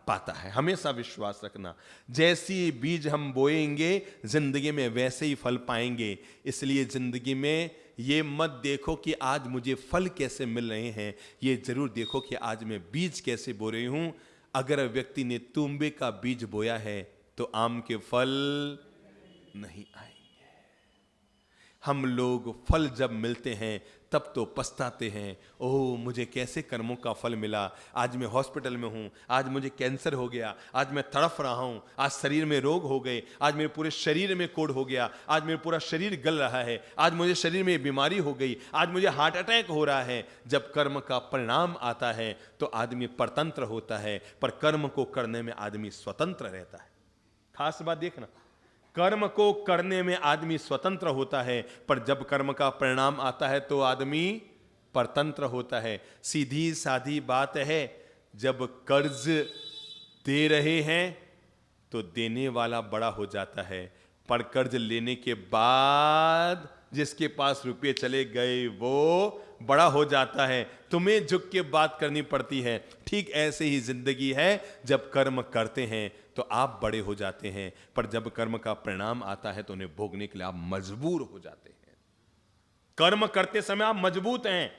पाता है। हमेशा विश्वास रखना, जैसी बीज हम बोएंगे जिंदगी में वैसे ही फल पाएंगे। इसलिए जिंदगी में ये मत देखो कि आज मुझे फल कैसे मिल रहे हैं, ये जरूर देखो कि आज मैं बीज कैसे बो रही हूं। अगर व्यक्ति ने तुंबे का बीज बोया है तो आम के फल नहीं आएंगे। हम लोग फल जब मिलते हैं तब तो पछताते हैं, ओह मुझे कैसे कर्मों का फल मिला, आज मैं हॉस्पिटल में हूँ, आज मुझे कैंसर हो गया, आज मैं तड़फ रहा हूँ, आज शरीर में रोग हो गए, आज मेरे पूरे शरीर में कोढ़ हो गया, आज मेरा पूरा शरीर गल रहा है, आज मुझे शरीर में बीमारी हो गई, आज मुझे हार्ट अटैक हो रहा है। जब कर्म का परिणाम आता है तो आदमी परतंत्र होता है, पर कर्म को करने में आदमी स्वतंत्र रहता है। खास बात देखना, कर्म को करने में आदमी स्वतंत्र होता है, पर जब कर्म का परिणाम आता है तो आदमी परतंत्र होता है। सीधी साधी बात है, जब कर्ज दे रहे हैं तो देने वाला बड़ा हो जाता है, पर कर्ज लेने के बाद जिसके पास रुपये चले गए वो बड़ा हो जाता है। तुम्हें झुक के बात करनी पड़ती है। ठीक ऐसे ही जिंदगी है, जब कर्म करते हैं तो आप बड़े हो जाते हैं, पर जब कर्म का परिणाम आता है तो उन्हें भोगने के लिए आप मजबूर हो जाते हैं। कर्म करते समय आप मजबूत हैं।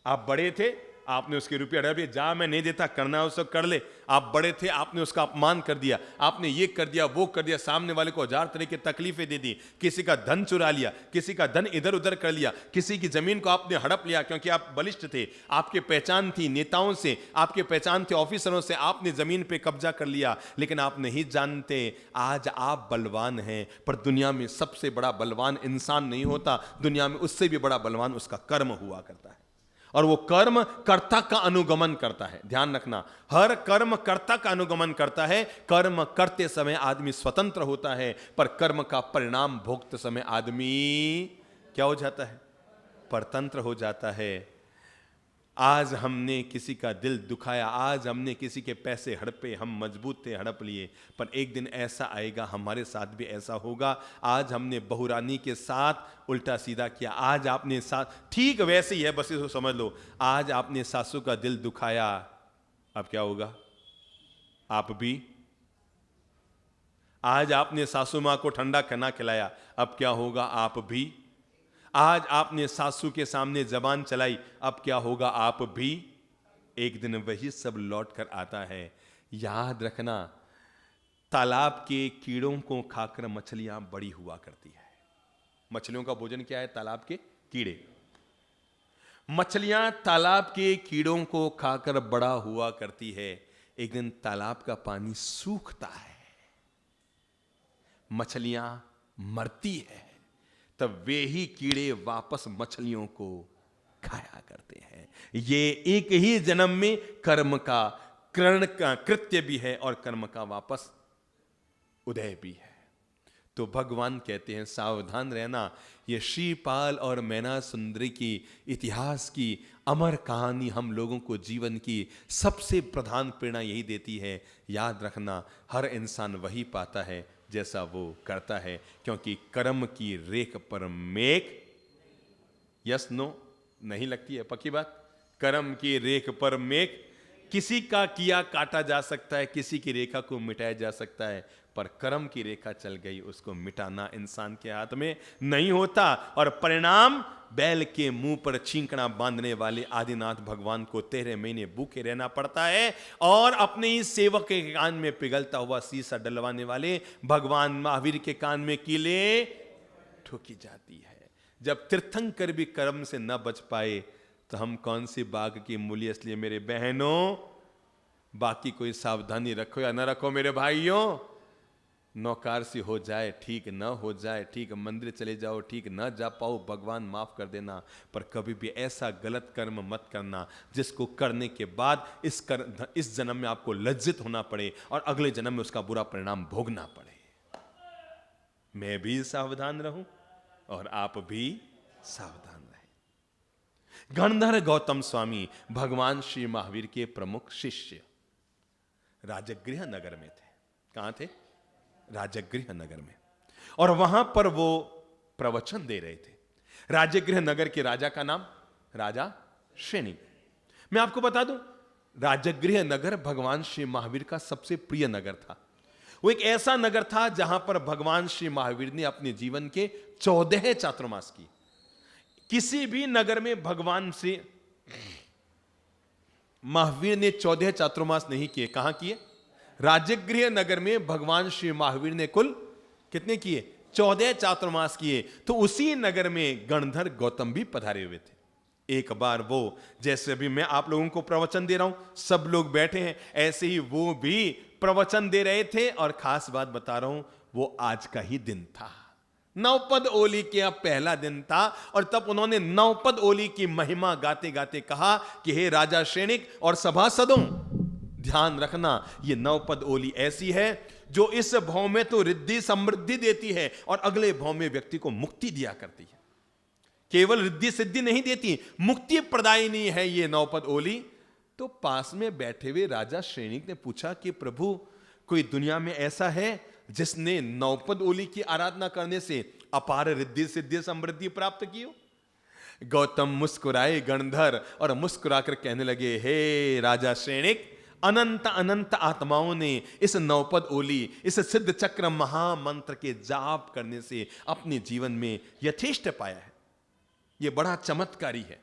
आप बड़े थे, आपने उसके रुपये अड़ा दिए, जा मैं नहीं देता, करना है उसको कर ले। आप बड़े थे, आपने उसका अपमान कर दिया, आपने ये कर दिया वो कर दिया, सामने वाले को 1000 तरह की तकलीफें दे दी, किसी का धन चुरा लिया, किसी का धन इधर उधर कर लिया, किसी की जमीन को आपने हड़प लिया क्योंकि आप बलिष्ठ थे, आपके पहचान थी नेताओं से, आपके पहचान थे ऑफिसरों से, आपने जमीन पे कब्जा कर लिया। लेकिन आप नहीं जानते आज आप बलवान हैं, पर दुनिया में सबसे बड़ा बलवान इंसान नहीं होता, दुनिया में उससे भी बड़ा बलवान उसका कर्म हुआ करता है। और वो कर्म कर्ता का अनुगमन करता है। ध्यान रखना, हर कर्म कर्ता का अनुगमन करता है। कर्म करते समय आदमी स्वतंत्र होता है, पर कर्म का परिणाम भोगते समय आदमी क्या हो जाता है? परतंत्र हो जाता है। आज हमने किसी का दिल दुखाया, आज हमने किसी के पैसे हड़पे, हम मजबूत थे, हड़प लिए, पर एक दिन ऐसा आएगा हमारे साथ भी ऐसा होगा। आज हमने बहुरानी के साथ उल्टा सीधा किया, आज आपने साथ, ठीक वैसे ही है, बस इसको समझ लो। आज आपने सासू का दिल दुखाया, अब क्या होगा? आप भी। आज आपने सासू मां को ठंडा खाना खिलाया, अब क्या होगा? आप भी। आज आपने सासू के सामने जबान चलाई, अब क्या होगा? आप भी। एक दिन वही सब लौट कर आता है। याद रखना, तालाब के कीड़ों को खाकर मछलियां बड़ी हुआ करती है। मछलियों का भोजन क्या है? तालाब के कीड़े। मछलियां तालाब के कीड़ों को खाकर बड़ा हुआ करती है। एक दिन तालाब का पानी सूखता है, मछलियां मरती है, तब वे ही कीड़े वापस मछलियों को खाया करते हैं। ये एक ही जन्म में कर्म का कर्ण का कृत्य भी है और कर्म का वापस उदय भी है। तो भगवान कहते हैं सावधान रहना। ये श्रीपाल और मैना सुंदरी की इतिहास की अमर कहानी हम लोगों को जीवन की सबसे प्रधान प्रेरणा यही देती है। याद रखना, हर इंसान वही पाता है जैसा वो करता है, क्योंकि कर्म की रेख पर मेघ, यस नो नहीं लगती है, पक्की बात। कर्म की रेख पर मेघ, किसी का किया काटा जा सकता है, किसी की रेखा को मिटाया जा सकता है, पर कर्म की रेखा चल गई, उसको मिटाना इंसान के हाथ में नहीं होता। और परिणाम, बैल के मुंह पर छींकना बांधने वाले आदिनाथ भगवान को 13 महीने भूखे रहना पड़ता है, और अपने ही सेवक के कान में पिघलता हुआ शीशा डलवाने वाले भगवान महावीर के कान में कीले ठोकी जाती है। जब तीर्थंकर भी कर्म से न बच पाए तो हम कौन सी बाग की मूली। इसलिए मेरे बहनों, बाकी कोई सावधानी रखो या न रखो मेरे भाइयों, नौकार सी हो जाए ठीक, न हो जाए ठीक, मंदिर चले जाओ ठीक, न जा पाओ भगवान माफ कर देना, पर कभी भी ऐसा गलत कर्म मत करना जिसको करने के बाद इस जन्म में आपको लज्जित होना पड़े और अगले जन्म में उसका बुरा परिणाम भोगना पड़े। मैं भी सावधान रहूं और आप भी सावधान रहें। गणधर गौतम स्वामी भगवान श्री महावीर के प्रमुख शिष्य राजगृह नगर में थे। कहां थे? राजगृह नगर में। और वहां पर वो प्रवचन दे रहे थे। राजगृह नगर के राजा का नाम राजा श्रेणी। मैं आपको बता दूं, राजगृह नगर भगवान श्री महावीर का सबसे प्रिय नगर था। वो एक ऐसा नगर था जहां पर भगवान श्री महावीर ने अपने जीवन के 14 चातुर्मास की। किसी भी नगर में भगवान श्री महावीर ने 14 चातुर्मास नहीं किए। कहां किए? राजगृह नगर में भगवान श्री महावीर ने कुल कितने किए? 14 चातुर्मास किए। तो उसी नगर में गणधर गौतम भी पधारे हुए थे। एक बार वो, जैसे अभी मैं आप लोगों को प्रवचन दे रहा हूं, सब लोग बैठे हैं, ऐसे ही वो भी प्रवचन दे रहे थे। और खास बात बता रहा हूं, वो आज का ही दिन था, नवपद ओली का पहला दिन था। और तब उन्होंने नवपद ओली की महिमा गाते गाते कहा कि हे राजा श्रेणिक और सभासदों, ध्यान रखना, ये नवपद ओली ऐसी है जो इस भाव में तो रिद्धि समृद्धि देती है और अगले भाव में व्यक्ति को मुक्ति दिया करती है। केवल रिद्धि सिद्धि नहीं देती, मुक्ति प्रदायिनी है ये नवपद ओली। तो पास में बैठे हुए राजा श्रेणिक ने पूछा कि प्रभु, कोई दुनिया में ऐसा है जिसने नवपद ओली की आराधना करने से अपार रिद्धि सिद्धि समृद्धि प्राप्त की हो? गौतम मुस्कुराए गणधर और मुस्कुराकर कहने लगे, हे राजा श्रेणिक, अनंत अनंत आत्माओं ने इस नवपद ओली, इस सिद्ध चक्र महामंत्र के जाप करने से अपने जीवन में यथेष्ट पाया है। यह बड़ा चमत्कारी है।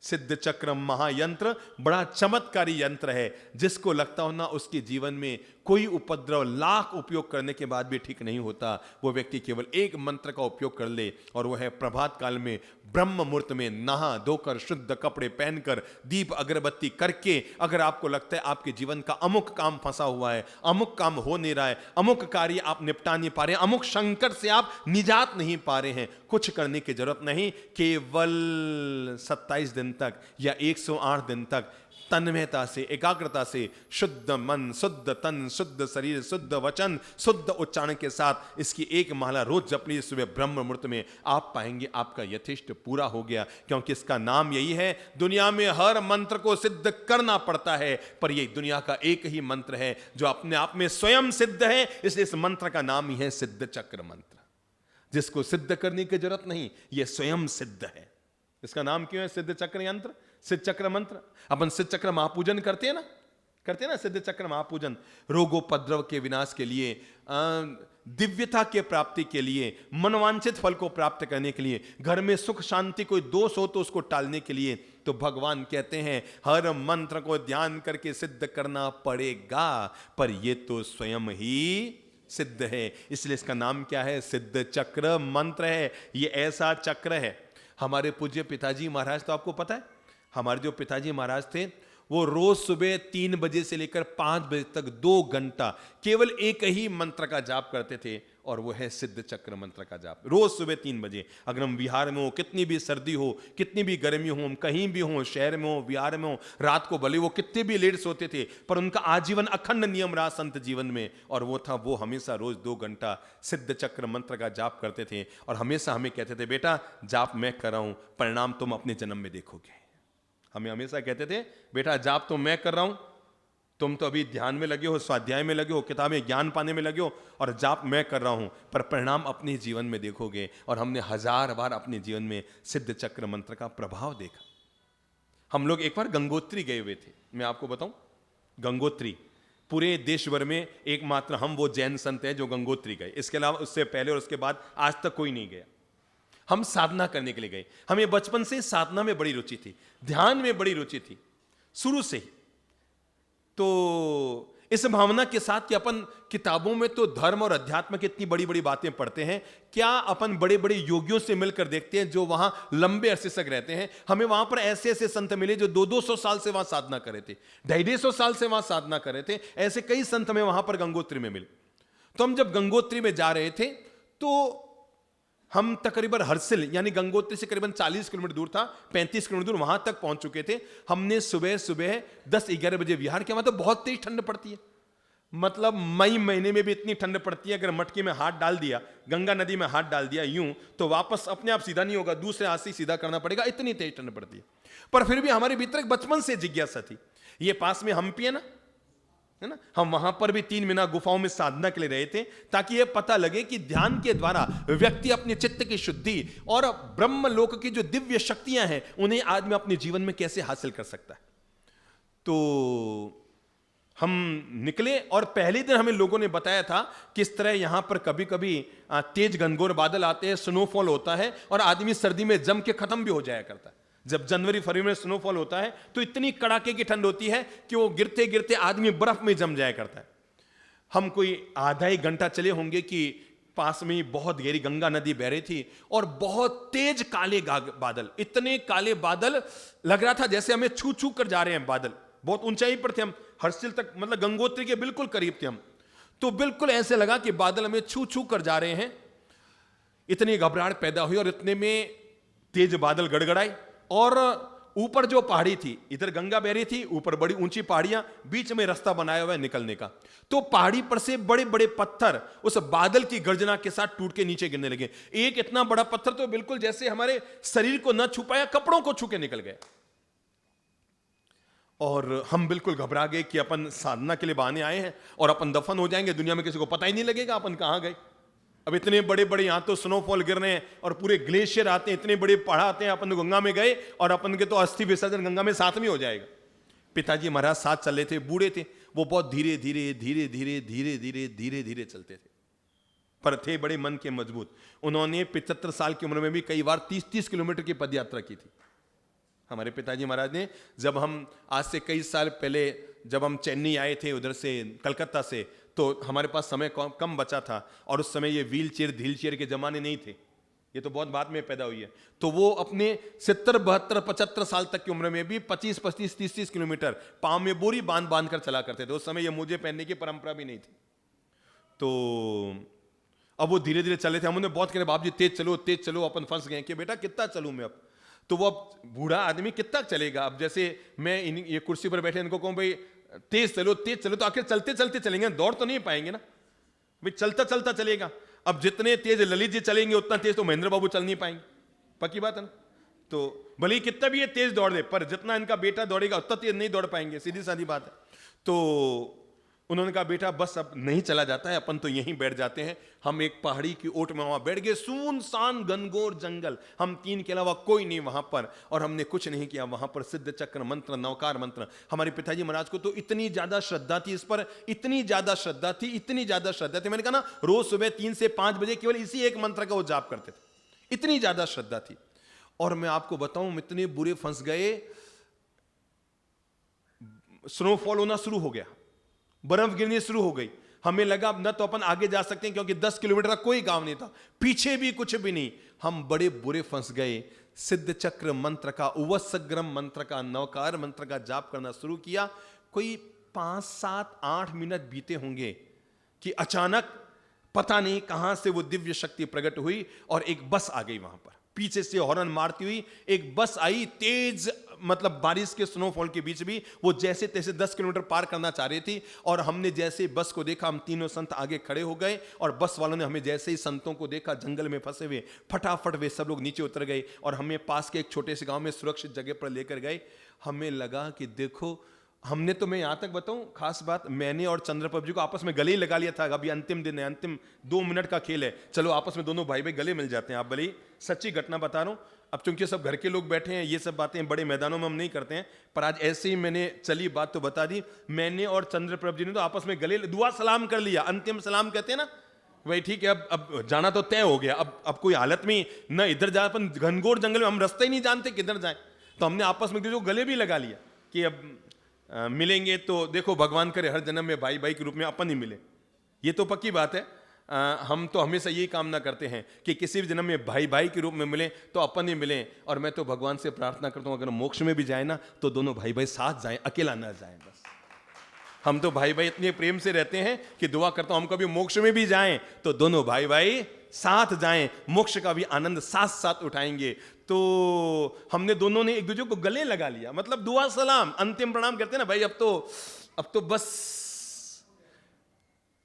सिद्ध चक्र महायंत्र बड़ा चमत्कारी यंत्र है, जिसको लगता हो ना उसके जीवन में कोई उपद्रव लाख उपयोग करने के बाद भी ठीक नहीं होता, वो व्यक्ति केवल एक मंत्र का उपयोग कर ले, और वह है प्रभात काल में ब्रह्म मुहूर्त में नहा धोकर शुद्ध कपड़े पहनकर दीप अगरबत्ती करके, अगर आपको लगता है आपके जीवन का अमुक काम फंसा हुआ है, अमुक काम हो नहीं रहा है, अमुक कार्य आप निपटा नहीं पा रहे हैं, अमुक संकट से आप निजात नहीं पा रहे हैं, कुछ करने की जरूरत नहीं। केवल 27 दिन तक या 108 दिन तक तन्मयता से, एकाग्रता से, शुद्ध मन, शुद्ध तन, शुद्ध शरीर, शुद्ध वचन, शुद्ध उच्चारण के साथ इसकी एक माला रोज जपनी सुबह ब्रह्म मुहूर्त में, आप पाएंगे आपका यथेष्ट पूरा हो गया। क्योंकि इसका नाम यही है, दुनिया में हर मंत्र को सिद्ध करना पड़ता है, पर यह दुनिया का एक ही मंत्र है जो अपने आप में स्वयं सिद्ध है, इसलिए इस मंत्र का नाम ही है सिद्ध चक्र मंत्र। जिसको सिद्ध करने की जरूरत नहीं, यह स्वयं सिद्ध है। इसका नाम क्यों है सिद्ध चक्र यंत्र, सिद्ध चक्र मंत्र? अपन सिद्ध चक्र महापूजन करते हैं ना, सिद्ध चक्र महापूजन रोगोपद्रव के विनाश के लिए, दिव्यता के प्राप्ति के लिए, मनोवांछित फल को प्राप्त करने के लिए, घर में सुख शांति कोई दोष हो तो उसको टालने के लिए। तो भगवान कहते हैं हर मंत्र को ध्यान करके सिद्ध करना पड़ेगा, पर यह तो स्वयं ही सिद्ध है, इसलिए इसका नाम क्या है? सिद्ध चक्र मंत्र है। यह ऐसा चक्र है। हमारे पूज्य पिताजी महाराज, तो आपको पता है हमारे जो पिताजी महाराज थे, वो रोज सुबह 3 बजे से लेकर 5 बजे तक 2 घंटा केवल एक ही मंत्र का जाप करते थे, और वो है सिद्ध चक्र मंत्र का जाप। रोज सुबह 3 बजे, अगर हम बिहार में हो, कितनी भी सर्दी हो, कितनी भी गर्मी हो, हम कहीं भी हो, शहर में हो, बिहार में हो, रात को भले वो कितने भी लेट सोते थे, पर उनका आजीवन अखंड नियम रहा संत जीवन में, और वो था वो हमेशा रोज 2 घंटा सिद्ध चक्र मंत्र का जाप करते थे। और हमेशा हमें कहते थे, बेटा जाप मैं कर रहा हूं, परिणाम तुम अपने जन्म में देखोगे। हमें हमेशा कहते थे, बेटा जाप तो मैं कर रहा हूं, तुम तो अभी ध्यान में लगे हो, स्वाध्याय में लगे हो, किताबें ज्ञान पाने में लगे हो, और जाप मैं कर रहा हूं, पर परिणाम अपने जीवन में देखोगे। और हमने 1000 बार अपने जीवन में सिद्ध चक्र मंत्र का प्रभाव देखा। हम लोग एक बार गंगोत्री गए हुए थे, मैं आपको बताऊं, गंगोत्री पूरे देश भर में एकमात्र हम वो जैन संत हैं जो गंगोत्री गए। इसके अलावा उससे पहले और उसके बाद आज तक कोई नहीं गया। हम साधना करने के लिए गए। हमें बचपन से साधना में बड़ी रुचि थी, ध्यान में बड़ी रुचि थी शुरू से ही। तो इस भावना के साथ कि अपन किताबों में तो धर्म और अध्यात्म की इतनी बड़ी बड़ी बातें पढ़ते हैं, क्या अपन बड़े बड़े योगियों से मिलकर देखते हैं जो वहां लंबे अरसे तक रहते हैं। हमें वहां पर ऐसे ऐसे संत मिले जो 200-200 साल से वहां साधना कर रहे थे, 250 साल से वहां साधना कर रहे थे। ऐसे कई संत हमें वहां पर गंगोत्री में मिले। तो हम जब गंगोत्री में जा रहे थे, तो हम तकरीबन हरसिल यानी गंगोत्री से करीबन 40 किलोमीटर दूर था, 35 किलोमीटर दूर, वहां तक पहुंच चुके थे। हमने सुबह सुबह 10-11 बजे विहार किया। मतलब बहुत तेज ठंड पड़ती है, मतलब मई महीने में भी इतनी ठंड पड़ती है, अगर मटकी में हाथ डाल दिया, गंगा नदी में हाथ डाल दिया यूं, तो वापस अपने आप सीधा नहीं होगा, दूसरे हाथ से सीधा करना पड़ेगा, इतनी तेज ठंड पड़ती है। पर फिर भी हमारे भीतर एक बचपन से जिज्ञासा थी। ये पास में हम्पी है ना, हम वहां पर भी 3 महीना गुफाओं में साधना के लिए रहे थे, ताकि यह पता लगे कि ध्यान के द्वारा व्यक्ति अपने चित्त की शुद्धि और ब्रह्म लोक की जो दिव्य शक्तियां हैं उन्हें आदमी अपने जीवन में कैसे हासिल कर सकता है। तो हम निकले, और पहले दिन हमें लोगों ने बताया था किस तरह यहां पर कभी कभी तेज घनघोर बादल आते हैं, स्नोफॉल होता है, और आदमी सर्दी में जम के खत्म भी हो जाया करता है। जब जनवरी फरवरी में स्नोफॉल होता है तो इतनी कड़ाके की ठंड होती है कि वो गिरते गिरते आदमी बर्फ में जम जाया करता है। हम कोई आधा ही घंटा चले होंगे कि पास में ही बहुत गहरी गंगा नदी बह रही थी और बहुत तेज काले बादल, इतने काले बादल लग रहा था जैसे हमें छू छू कर जा रहे हैं बादल। बहुत ऊंचाई पर थे हम, हर्षिल तक, मतलब गंगोत्री के बिल्कुल करीब थे हम। तो बिल्कुल ऐसे लगा कि बादल हमें छू छू कर जा रहे हैं। इतनी घबराहट पैदा हुई और इतने में तेज बादल गड़गड़ाए और ऊपर जो पहाड़ी थी, इधर गंगा बह रही थी, ऊपर बड़ी ऊंची पहाड़ियां, बीच में रास्ता बनाया हुआ है निकलने का। तो पहाड़ी पर से बड़े बड़े पत्थर उस बादल की गर्जना के साथ टूट के नीचे गिरने लगे। एक इतना बड़ा पत्थर तो बिल्कुल जैसे हमारे शरीर को न छुपाया, कपड़ों को छू के निकल गए। और हम बिल्कुल घबरा गए कि अपन साधना के लिए बहाने आए हैं और अपन दफन हो जाएंगे, दुनिया में किसी को पता ही नहीं लगेगा अपन कहां गए। अब इतने बड़े बड़े यहां तो स्नोफॉल गिर रहे हैं और पूरे ग्लेशियर आते हैं, इतने बड़े पहाड़ आते हैं, अपन तो गंगा में गए और अपन के तो अस्थि विसर्जन गंगा में साथ में हो जाएगा। पिताजी महाराज साथ चल रहे थे, बूढ़े थे, वो बहुत धीरे धीरे धीरे धीरे धीरे धीरे धीरे धीरे चलते थे, पर थे बड़े मन के मजबूत। उन्होंने 75 साल की उम्र में भी कई बार 30-30 किलोमीटर की पद यात्रा की थी। हमारे पिताजी महाराज ने, जब हम आज से कई साल पहले जब हम चेन्नई आए थे उधर से कलकत्ता से, तो हमारे पास समय कम बचा था और उस समय ये व्हील चेयर के जमाने नहीं थे, ये तो बहुत बाद में पैदा हुई है। तो वो अपने 70, 72, 75 साल तक की उम्र में भी 25, 25, 30 किलोमीटर पांव में बोरी बांध बांध कर चला करते थे। उस समय ये मोजे पहनने की परंपरा भी नहीं थी। तो अब वो धीरे धीरे चले थे। हम उन्हें बहुत कह रहे, बाप जी तेज चलो, अपन फंस गए कि बेटा कितना चलूं मैं अब। तो वो अब बूढ़ा आदमी कितना चलेगा। अब जैसे मैं ये कुर्सी पर बैठे इनको कहूं भाई तेज चलो, तो आखिर चलते चलते चलेंगे, दौड़ तो नहीं पाएंगे ना भाई, चलता चलता चलेगा। अब जितने तेज ललित जी चलेंगे उतना तेज तो महेंद्र बाबू चल नहीं पाएंगे, पक्की बात है ना। तो भले ही कितना भी ये तेज दौड़ दे, पर जितना इनका बेटा दौड़ेगा उतना तेज नहीं दौड़ पाएंगे, सीधी साधी बात है। तो उन्होंने कहा बेटा बस अब नहीं चला जाता है, अपन तो यहीं बैठ जाते हैं। हम एक पहाड़ी की ओट में वहां बैठ गए, सुनसान घनघोर जंगल, हम 3 के अलावा कोई नहीं वहां पर, और हमने कुछ नहीं किया। वहां पर सिद्ध चक्र मंत्र, नवकार मंत्र, हमारे पिताजी महाराज को तो इतनी ज्यादा श्रद्धा थी इस पर, इतनी ज्यादा श्रद्धा थी, मैंने कहा ना, रोज सुबह 3 से 5 बजे केवल इसी एक मंत्र का वो जाप करते थे, इतनी ज्यादा श्रद्धा थी। और मैं आपको बताऊं, इतने बुरे फंस गए, स्नोफॉल होना शुरू हो गया, बर्फ गिरनी शुरू हो गई। हमें लगा अब न तो अपन आगे जा सकते हैं क्योंकि 10 किलोमीटर का कोई गांव नहीं था, पीछे भी कुछ भी नहीं। हम बड़े बुरे फंस गए। सिद्ध चक्र मंत्र का, उवसग्रम मंत्र का, नवकार मंत्र का जाप करना शुरू किया। कोई 5, 7, 8 मिनट बीते होंगे कि अचानक पता नहीं कहां से वो दिव्य शक्ति प्रकट हुई और एक बस आ गई वहां पर, पीछे से हॉर्न मारती हुई एक बस आई, तेज, मतलब बारिश के स्नोफॉल के बीच भी वो जैसे तैसे 10 किलोमीटर पार करना चाह रही थी। और हमने जैसे बस को देखा, हम तीनों संत आगे खड़े हो गए और बस वालों ने हमें जैसे ही संतों को देखा जंगल में फंसे हुए, फटाफट वे सब लोग नीचे उतर गए और हमें पास के एक छोटे से गांव में सुरक्षित जगह पर लेकर गए। हमें लगा कि देखो, हमने तो, मैं यहां तक बताऊं खास बात, मैंने और चंद्रप्रभ जी को आपस में गले ही लगा लिया था। अभी अंतिम दिन है, अंतिम 2 मिनट का खेल है, चलो आपस में दोनों भाई भाई गले मिल जाते हैं। आप भले, सच्ची घटना बता रहा हूं। अब चूंकि सब घर के लोग बैठे हैं, ये सब बातें बड़े मैदानों में हम नहीं करते हैं, पर आज ऐसे ही मैंने चली बात तो बता दी। मैंने और चंद्रप्रभ जी ने तो आपस में गले, दुआ सलाम कर लिया, अंतिम सलाम कहते हैं ना, वही ठीक है। अब जाना तो तय हो गया। अब कोई हालत में न इधर जा, अपन घनघोर जंगल में, हम रास्ता ही नहीं जानते किधर जाए, तो हमने आपस में जो गले भी लगा लिया कि अब मिलेंगे तो देखो, भगवान करे हर जन्म में भाई भाई के रूप में अपन ही मिले। ये तो पक्की बात है। हम तो हमेशा यही कामना करते हैं कि किसी भी जन्म में भाई भाई के रूप में मिले तो अपन ही मिले। और मैं तो भगवान से प्रार्थना करता हूं, अगर मोक्ष में भी जाए ना तो दोनों भाई भाई साथ जाएं, अकेला ना जाएं। बस हम तो भाई भाई इतने प्रेम से रहते हैं कि दुआ करता हूं हम कभी मोक्ष में भी जाएं तो दोनों भाई भाई साथ जाएं, मोक्ष का भी आनंद साथ साथ उठाएंगे। तो हमने दोनों ने एक दूसरे को गले लगा लिया, मतलब दुआ सलाम, अंतिम प्रणाम करते हैं ना भाई, अब तो बस,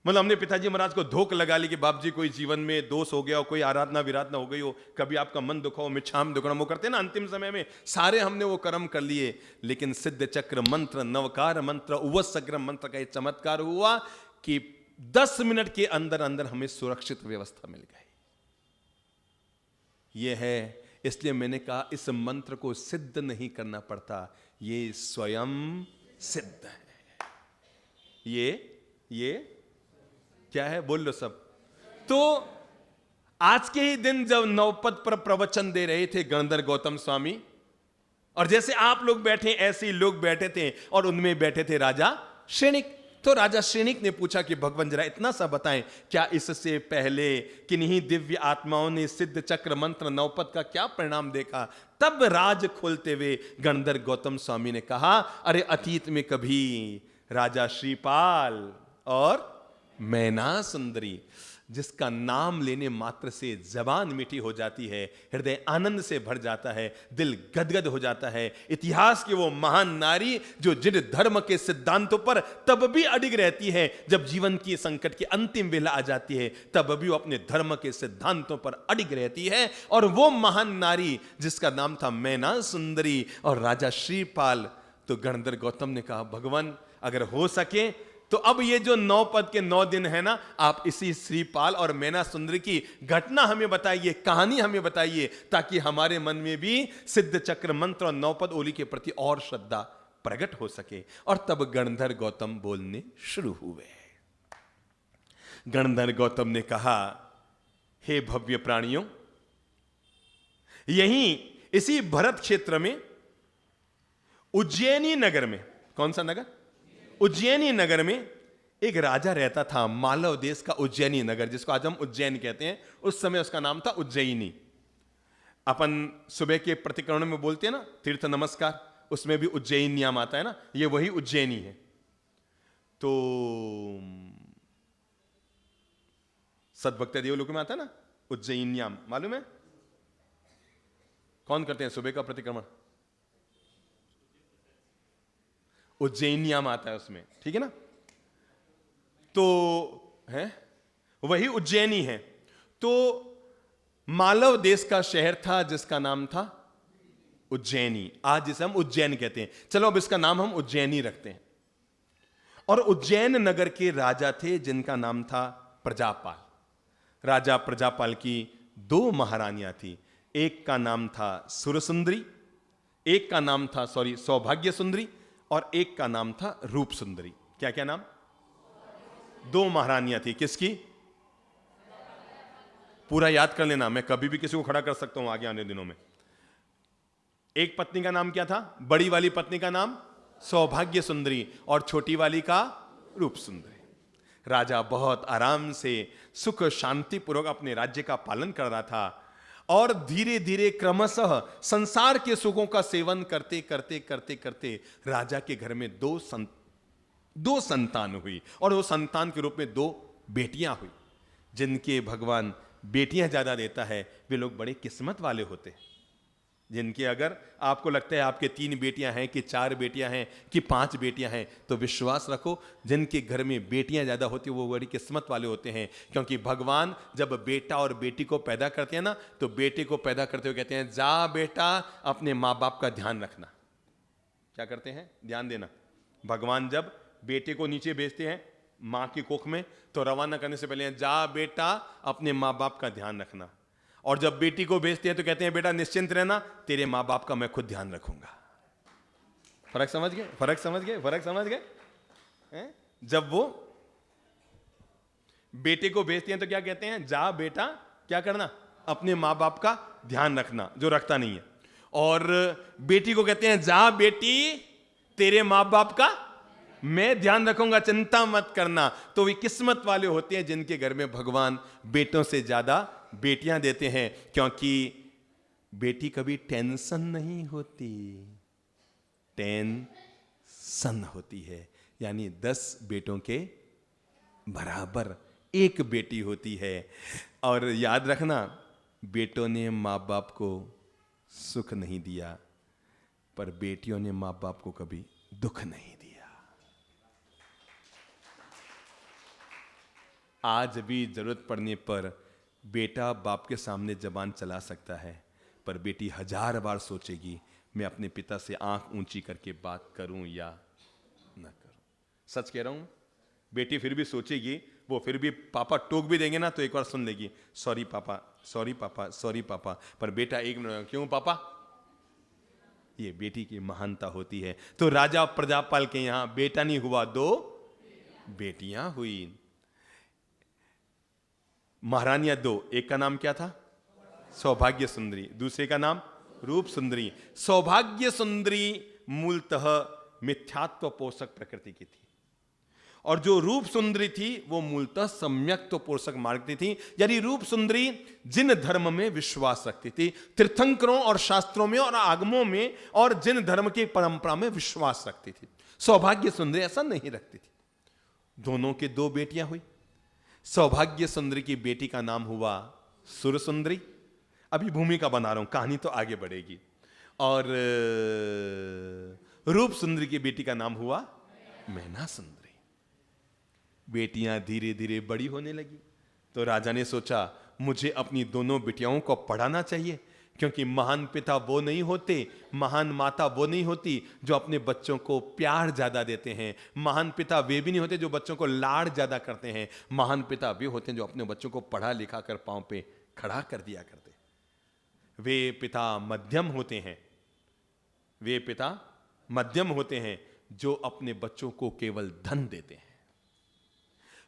मतलब हमने पिताजी महाराज को धोख लगा ली कि बाप जी कोई जीवन में दोष हो गया हो, कोई आराधना विराधना हो गई हो, कभी आपका मन दुखा हो, मिच्छाम दुखणम, वो करते हैं ना अंतिम समय में, सारे हमने वो कर्म कर लिए। लेकिन सिद्ध चक्र मंत्र, नवकार मंत्र, उवसग्रम मंत्र का ये चमत्कार हुआ कि 10 मिनट के अंदर अंदर हमें सुरक्षित व्यवस्था मिल गई। यह है, इसलिए मैंने कहा इस मंत्र को सिद्ध नहीं करना पड़ता, ये स्वयं सिद्ध है। ये क्या है, बोल लो सब। तो आज के ही दिन जब नवपद पर प्रवचन दे रहे थे गणधर गौतम स्वामी, और जैसे आप लोग बैठे ऐसे ही लोग बैठे थे, और उनमें बैठे थे राजा श्रेणिक। तो राजा श्रेणिक ने पूछा कि भगवान जरा इतना सा बताएं, क्या इससे पहले किन्हीं दिव्य आत्माओं ने सिद्ध चक्र मंत्र नौपद का क्या परिणाम देखा? तब राज खोलते हुए गणधर गौतम स्वामी ने कहा, अरे अतीत में कभी राजा श्रीपाल और मैना सुंदरी, जिसका नाम लेने मात्र से जबान मीठी हो जाती है, हृदय आनंद से भर जाता है, दिल गदगद हो जाता है। इतिहास की वो महान नारी जो जिन धर्म के सिद्धांतों पर तब भी अडिग रहती है जब जीवन की संकट की अंतिम वेला आ जाती है, तब भी वो अपने धर्म के सिद्धांतों पर अडिग रहती है। और वो महान नारी जिसका नाम था मैना सुंदरी और राजा श्रीपाल। तो गणधर गौतम ने कहा, भगवान अगर हो सके तो अब ये जो 9 पद के 9 दिन है ना, आप इसी श्रीपाल और मैना सुंदरी की घटना हमें बताइए, कहानी हमें बताइए, ताकि हमारे मन में भी सिद्ध चक्र मंत्र और 9 पद ओली के प्रति और श्रद्धा प्रकट हो सके। और तब गणधर गौतम बोलने शुरू हुए। गणधर गौतम ने कहा, हे भव्य प्राणियों, यहीं इसी भरत क्षेत्र में उज्जैनी नगर में, कौन सा नगर? उज्जैनी नगर में एक राजा रहता था, मालव देश का उज्जैनी नगर, जिसको आज हम उज्जैन कहते हैं। उस समय उसका नाम था उज्जैनी। अपन सुबह के प्रतिक्रमण में बोलते हैं ना तीर्थ नमस्कार, उसमें भी उज्जैनियाम आता है ना, ये वही उज्जैनी है। तो सद्भक्त देवलोक में आता है ना उज्जैनियाम, मालूम है? कौन करते हैं सुबह का प्रतिक्रमण? उज्जैनियाम आता है उसमें, ठीक है ना? तो है वही उज्जैनी है। तो मालव देश का शहर था जिसका नाम था उज्जैनी, आज जिसे हम उज्जैन कहते हैं। चलो अब इसका नाम हम उज्जैनी रखते हैं। और उज्जैन नगर के राजा थे जिनका नाम था प्रजापाल। राजा प्रजापाल की 2 महारानियां थी, एक का नाम था सुरसुंदरी, एक का नाम था सौभाग्य सुंदरी, और एक का नाम था रूप सुंदरी। क्या क्या नाम? 2 महारानियां थी। किसकी? पूरा याद कर लेना, मैं कभी भी किसी को खड़ा कर सकता हूं आगे आने दिनों में। एक पत्नी का नाम क्या था? बड़ी वाली पत्नी का नाम सौभाग्य सुंदरी और छोटी वाली का रूप सुंदरी। राजा बहुत आराम से सुख शांति पूर्वक अपने राज्य का पालन कर रहा था और धीरे धीरे क्रमशः संसार के सुखों का सेवन करते करते करते करते राजा के घर में 2 संतान हुई। और वो संतान के रूप में 2 बेटियां हुई। जिनके भगवान बेटियां ज्यादा देता है वे लोग बड़े किस्मत वाले होते हैं। जिनके अगर आपको लगता है आपके 3 बेटियां हैं कि 4 बेटियां हैं कि 5 बेटियां हैं, तो विश्वास रखो जिनके घर में बेटियां ज्यादा होती है वो बड़ी किस्मत वाले होते हैं। क्योंकि भगवान जब बेटा और बेटी को पैदा करते हैं ना, तो बेटे को पैदा करते हुए कहते हैं, जा बेटा अपने माँ बाप का ध्यान रखना। क्या करते हैं? ध्यान देना। भगवान जब बेटे को नीचे भेजते हैं माँ की कोख में, तो रवाना करने से पहले जा बेटा अपने माँ बाप का ध्यान रखना। और जब बेटी को भेजते हैं तो कहते हैं, बेटा निश्चिंत रहना, तेरे माँ बाप का मैं खुद ध्यान रखूंगा। फर्क समझ गए? फर्क समझ गए? फर्क समझ गए? जब वो बेटे को भेजते हैं तो क्या कहते हैं? जा बेटा क्या करना? अपने माँ बाप का ध्यान रखना, जो रखता नहीं है। और बेटी को कहते हैं, जा बेटी तेरे माँ बाप का मैं ध्यान रखूंगा, चिंता मत करना। तो वे किस्मत वाले होते हैं जिनके घर में भगवान बेटों से ज्यादा बेटियां देते हैं। क्योंकि बेटी कभी टेंशन नहीं होती, टेंशन होती है। यानी 10 बेटों के बराबर 1 बेटी होती है। और याद रखना, बेटों ने माँ बाप को सुख नहीं दिया, पर बेटियों ने माँ बाप को कभी दुख नहीं दिया। आज भी जरूरत पड़ने पर बेटा बाप के सामने जबान चला सकता है, पर बेटी 1000 बार सोचेगी, मैं अपने पिता से आंख ऊंची करके बात करूं या ना करूं। सच कह रहा हूं, बेटी फिर भी सोचेगी, वो फिर भी पापा टोक भी देंगे ना तो एक बार सुन लेगी, सॉरी पापा, सॉरी पापा, सॉरी पापा। पर बेटा 1 मिनट, क्यों पापा? ये बेटी की महानता होती है। तो राजा प्रजापाल के यहां बेटा नहीं हुआ, 2 बेटियां हुई। महारानियां 2, एक का नाम क्या था? सौभाग्य सुंदरी, दूसरे का नाम रूप सुंदरी। सौभाग्य सुंदरी मूलतः मिथ्यात्व पोषक प्रकृति की थी और जो रूप सुंदरी थी वो मूलतः सम्यक तो पोषक मार्ग थी, यानी रूप सुंदरी जिन धर्म में विश्वास रखती थी, तीर्थंकरों और शास्त्रों में और आगमों में, और जिन धर्म की परंपरा में विश्वास रखती थी। सौभाग्य सुंदरी ऐसा नहीं रखती थी। दोनों के दो बेटियां हुई। सौभाग्य सुंदरी की बेटी का नाम हुआ सुर सुंदरी। अभी भूमिका बना रहा हूं, कहानी तो आगे बढ़ेगी। और रूप सुंदरी की बेटी का नाम हुआ मैना सुंदरी। बेटियां धीरे धीरे बड़ी होने लगी तो राजा ने सोचा मुझे अपनी दोनों बेटियों को पढ़ाना चाहिए, क्योंकि महान पिता वो नहीं होते, महान माता वो नहीं होती जो अपने बच्चों को प्यार ज्यादा देते हैं। महान पिता वे भी नहीं होते जो बच्चों को लाड़ ज्यादा करते हैं। महान पिता वे होते हैं जो अपने बच्चों को पढ़ा लिखा कर पांव पे खड़ा कर दिया करते। वे पिता मध्यम होते हैं, वे पिता मध्यम होते हैं जो अपने बच्चों को केवल धन देते हैं।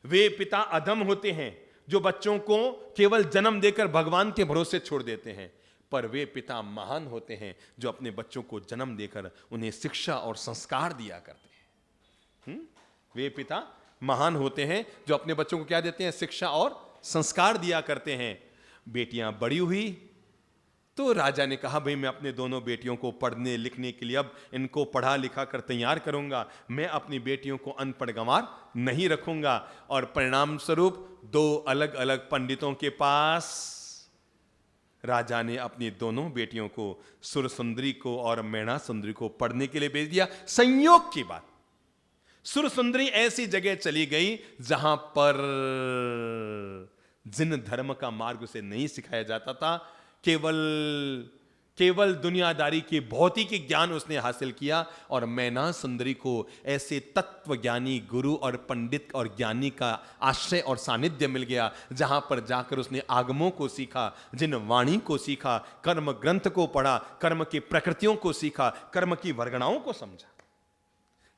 वे पिता अधम होते हैं जो बच्चों को केवल जन्म देकर भगवान के भरोसे छोड़ देते हैं। पर वे पिता महान होते हैं जो अपने बच्चों को जन्म देकर उन्हें शिक्षा और संस्कार दिया करते हैं। वे पिता महान होते हैं जो अपने बच्चों को क्या देते हैं? शिक्षा और संस्कार दिया करते हैं। बेटियां बड़ी हुई तो राजा ने कहा भाई मैं अपने दोनों बेटियों को पढ़ने लिखने के लिए अब इनको पढ़ा लिखा कर तैयार करूंगा। मैं अपनी बेटियों को अनपढ़ गंवार नहीं रखूंगा। और परिणाम स्वरूप दो अलग अलग पंडितों के पास राजा ने अपनी दोनों बेटियों को, सुर सुंदरी को और मैना सुंदरी को, पढ़ने के लिए भेज दिया। संयोग की बात, सुर सुंदरी ऐसी जगह चली गई जहां पर जिन धर्म का मार्ग उसे नहीं सिखाया जाता था, केवल दुनियादारी के भौतिक ज्ञान उसने हासिल किया। और मैना सुंदरी को ऐसे तत्वज्ञानी गुरु और पंडित और ज्ञानी का आश्रय और सानिध्य मिल गया, जहां पर जाकर उसने आगमों को सीखा, जिन वाणी को सीखा, कर्म ग्रंथ को पढ़ा, कर्म की प्रकृतियों को सीखा, कर्म की वर्गणाओं को समझा।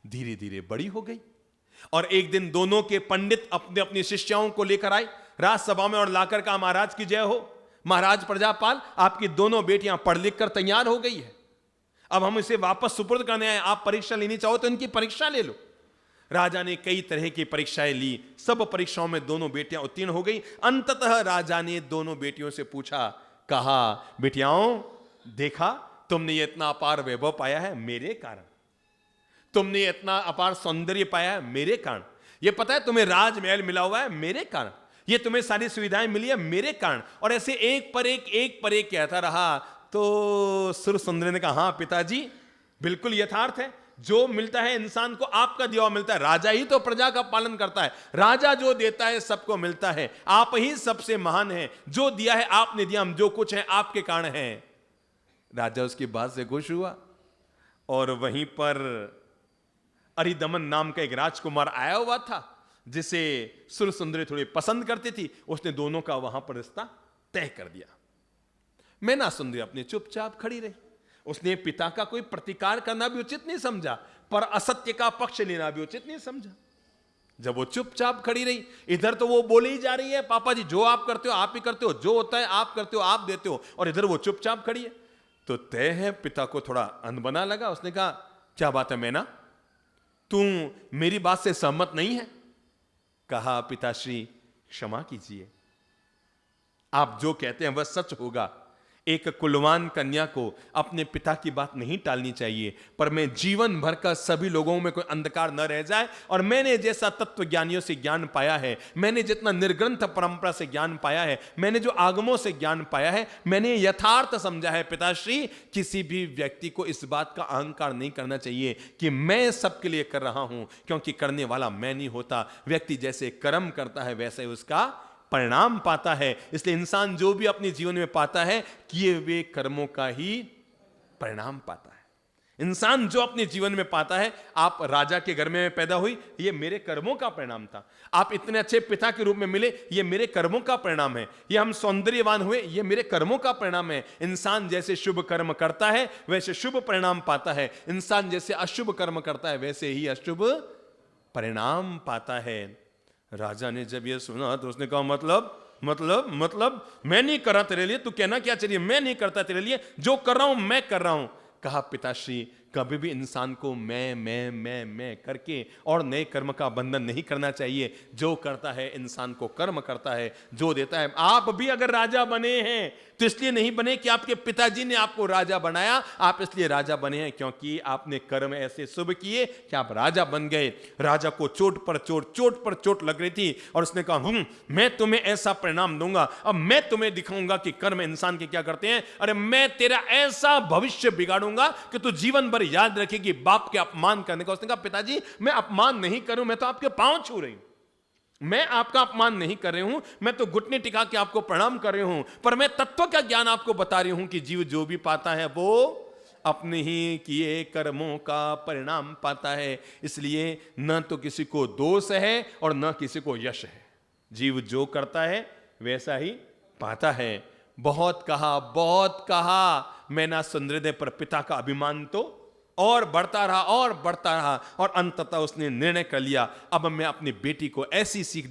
धीरे धीरे बड़ी हो गई और एक दिन दोनों के पंडित अपने अपनी शिष्याओं को लेकर आए राजसभा में और लाकर कहा महाराज की जय हो, महाराज प्रजापाल आपकी दोनों बेटियां पढ़ लिख कर तैयार हो गई है, अब हम इसे वापस सुपुर्द करने आए, आप परीक्षा लेनी चाहो तो इनकी परीक्षा ले लो। राजा ने कई तरह की परीक्षाएं ली, सब परीक्षाओं में दोनों बेटियां उत्तीर्ण हो गई। अंततः राजा ने दोनों बेटियों से पूछा, कहा बेटियाओं देखा तुमने ये इतना अपार वैभव पाया है मेरे कारण, तुमने ये इतना अपार सौंदर्य पाया है मेरे कारण, ये पता है तुम्हें राजमहल मिला हुआ है मेरे कारण, ये तुम्हें सारी सुविधाएं मिली है मेरे कारण। और ऐसे एक पर एक कहता रहा। तो सुर सुंदरी ने कहा हाँ पिताजी बिल्कुल यथार्थ है, जो मिलता है इंसान को आपका दिया हुआ मिलता है। राजा ही तो प्रजा का पालन करता है, राजा जो देता है सबको मिलता है, आप ही सबसे महान हैं, जो दिया है आपने दिया, हम जो कुछ है आपके कारण है। राजा उसकी बात से खुश हुआ और वहीं पर अरिदमन नाम का एक राजकुमार आया हुआ था जिसे सुर सुंदरी थोड़ी पसंद करती थी। उसने दोनों का वहां पर रिश्ता तय कर दिया। मैना सुंदरी अपने चुपचाप खड़ी रही। उसने पिता का कोई प्रतिकार करना भी उचित नहीं समझा, पर असत्य का पक्ष लेना भी उचित नहीं समझा। जब वो चुपचाप खड़ी रही, इधर तो वो बोले ही जा रही है पापा जी जो आप करते हो आप ही करते हो, जो होता है आप करते हो आप देते हो, और इधर वो चुपचाप खड़ी है। तो तय है पिता को थोड़ा अनबना लगा। उसने कहा क्या बात है मैना, तू मेरी बात से सहमत नहीं है? कहा पिताश्री क्षमा कीजिए, आप जो कहते हैं वह सच होगा। एक कुलवान कन्या को अपने पिता की बात नहीं टालनी चाहिए, पर मैं जीवन भर का सभी लोगों में कोई अंधकार न रह जाए। और मैंने जैसा तत्व ज्ञानियों से ज्ञान पाया है, मैंने जितना निर्ग्रंथ परंपरा से ज्ञान पाया है, मैंने जो आगमों से ज्ञान पाया है, मैंने यथार्थ समझा है पिताश्री, किसी भी व्यक्ति को इस बात का अहंकार नहीं करना चाहिए कि मैं सबके लिए कर रहा हूं, क्योंकि करने वाला मैं नहीं होता। व्यक्ति जैसे कर्म करता है वैसे उसका परिणाम पाता है। इसलिए इंसान जो भी अपने जीवन में पाता है किए हुए कर्मों का ही परिणाम पाता है। इंसान जो अपने जीवन में पाता है, आप राजा के घर में पैदा हुई, ये मेरे कर्मों का परिणाम था। आप इतने अच्छे पिता के रूप में मिले, ये मेरे कर्मों का परिणाम है। ये हम सौंदर्यवान हुए, ये मेरे कर्मों का परिणाम है। इंसान जैसे शुभ कर्म करता है वैसे शुभ परिणाम पाता है, इंसान जैसे अशुभ कर्म करता है वैसे ही अशुभ परिणाम पाता है। राजा ने जब यह सुना तो उसने कहा मतलब मैं नहीं कर रहा तेरे लिए, तू कहना क्या चाहिए? मैं नहीं करता तेरे लिए, जो कर रहा हूं मैं कर रहा हूं। कहा पिताश्री कभी भी इंसान को मैं करके और नए कर्म का बंधन नहीं करना चाहिए। जो करता है इंसान को कर्म करता है, जो देता है। आप भी अगर राजा बने हैं तो इसलिए नहीं बने कि आपके पिताजी ने आपको राजा बनाया, आप इसलिए राजा बने हैं क्योंकि आपने कर्म ऐसे शुभ किए कि आप राजा बन गए। राजा को चोट पर चोट लग रही थी और उसने कहा मैं तुम्हें ऐसा परिणाम दूंगा, अब मैं तुम्हें दिखाऊंगा कि कर्म इंसान के क्या करते हैं। अरे मैं तेरा ऐसा भविष्य बिगाड़ूंगा कि तू जीवन भर याद रखेगी बाप के अपमान करने का। उसने कहा पिताजी मैं अपमान नहीं करूं, मैं तो आपके पांव छू रही हूं, मैं आपका अपमान नहीं कर रही हूं, मैं तो घुटने टिका के आपको प्रणाम कर रही हूं, पर मैं तत्व का ज्ञान आपको बता रही हूं कि जीव जो भी पाता है वो अपने ही किए कर्मों का परिणाम पाता है। इसलिए न तो किसी को दोष है और न किसी को यश है। जीव जो करता है वैसा ही पाता है। बहुत कहा मैना सुंदरदय पर पिता का अभिमान तो और बढ़ता रहा और अंततः उसने निर्णय कर लिया, अब मैं अपनी बेटी को ऐसी सीख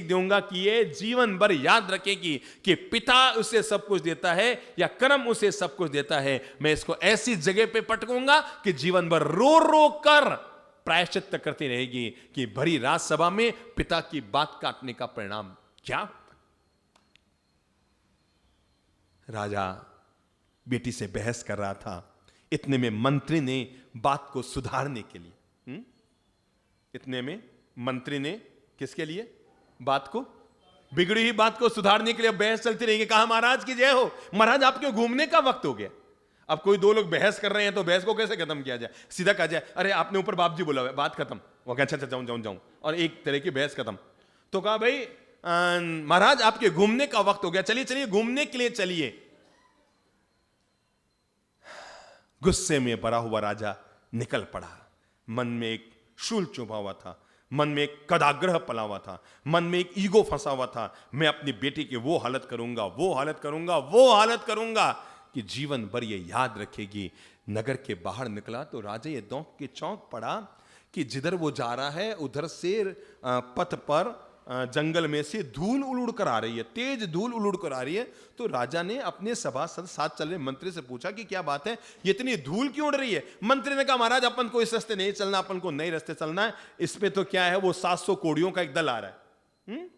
दूंगा कि ये जीवन भर याद रखेगी कि पिता उसे सब कुछ देता है या कर्म उसे सब कुछ देता है। मैं इसको ऐसी जगह पे पटकूंगा कि जीवन भर रो कर प्रायश्चित करती रहेगी कि भरी राज सभा में पिता की बात काटने का परिणाम क्या। राजा बेटी से बहस कर रहा था, इतने में मंत्री ने बात को सुधारने के लिए इतने में मंत्री ने किसके लिए बात को, बिगड़ी हुई बात को सुधारने के लिए बहस चलती रहेगी। कहा महाराज की जय हो, महाराज आपके घूमने का वक्त हो गया। अब कोई दो लोग बहस कर रहे हैं तो बहस को कैसे खत्म किया जाए, सीधा कहा जाए अरे आपने ऊपर बाप जी बोला हुआ है, बात खत्म। वो अच्छा जाऊं और एक तरह की बहस खत्म। तो कहा भाई महाराज आपके घूमने का वक्त हो गया, चलिए घूमने के लिए चलिए। गुस्से में भरा हुआ राजा निकल पड़ा। मन में एक शूल चुभा हुआ था, मन में एक कदाग्रह पला हुआ था, मन में एक ईगो फंसा हुआ था। मैं अपनी बेटी की वो हालत करूंगा कि जीवन भर ये याद रखेगी। नगर के बाहर निकला तो राजा ये दौंक के चौंक पड़ा कि जिधर वो जा रहा है उधर से पथ पर जंगल में से धूल उड़ कर आ रही है, तेज धूल उड़ कर आ रही है। तो राजा ने अपने सभासद साथ चल रहे मंत्री से पूछा कि क्या बात है, ये इतनी धूल क्यों उड़ रही है। मंत्री ने कहा महाराज अपन को इस रास्ते नहीं चलना, अपन को नए रास्ते चलना है। इसमें तो क्या है, वो 700 कोड़ियों का एक दल आ रहा है।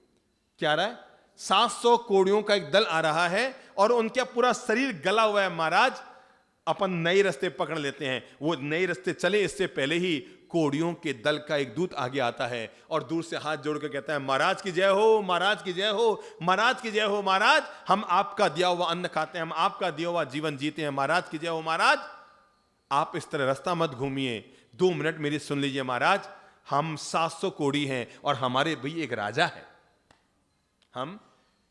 क्या आ रहा है, 700 कोड़ियों का एक दल आ रहा है और उनका पूरा शरीर गला हुआ है। महाराज अपन नए रास्ते पकड़ लेते हैं। वो नए रास्ते चले इससे पहले ही कोड़ियों के दल का एक दूत आगे आता है और दूर से हाथ जोड़कर कहता है महाराज की जय हो, महाराज की जय हो, महाराज की जय हो। महाराज हम आपका दिया हुआ अन्न खाते हैं, हम आपका दिया हुआ जीवन जीते हैं। महाराज की जय हो। महाराज आप इस तरह रास्ता मत घूमिए, 2 मिनट मेरी सुन लीजिए। महाराज हम 700 कोड़ी हैं और हमारे भी एक राजा है। हम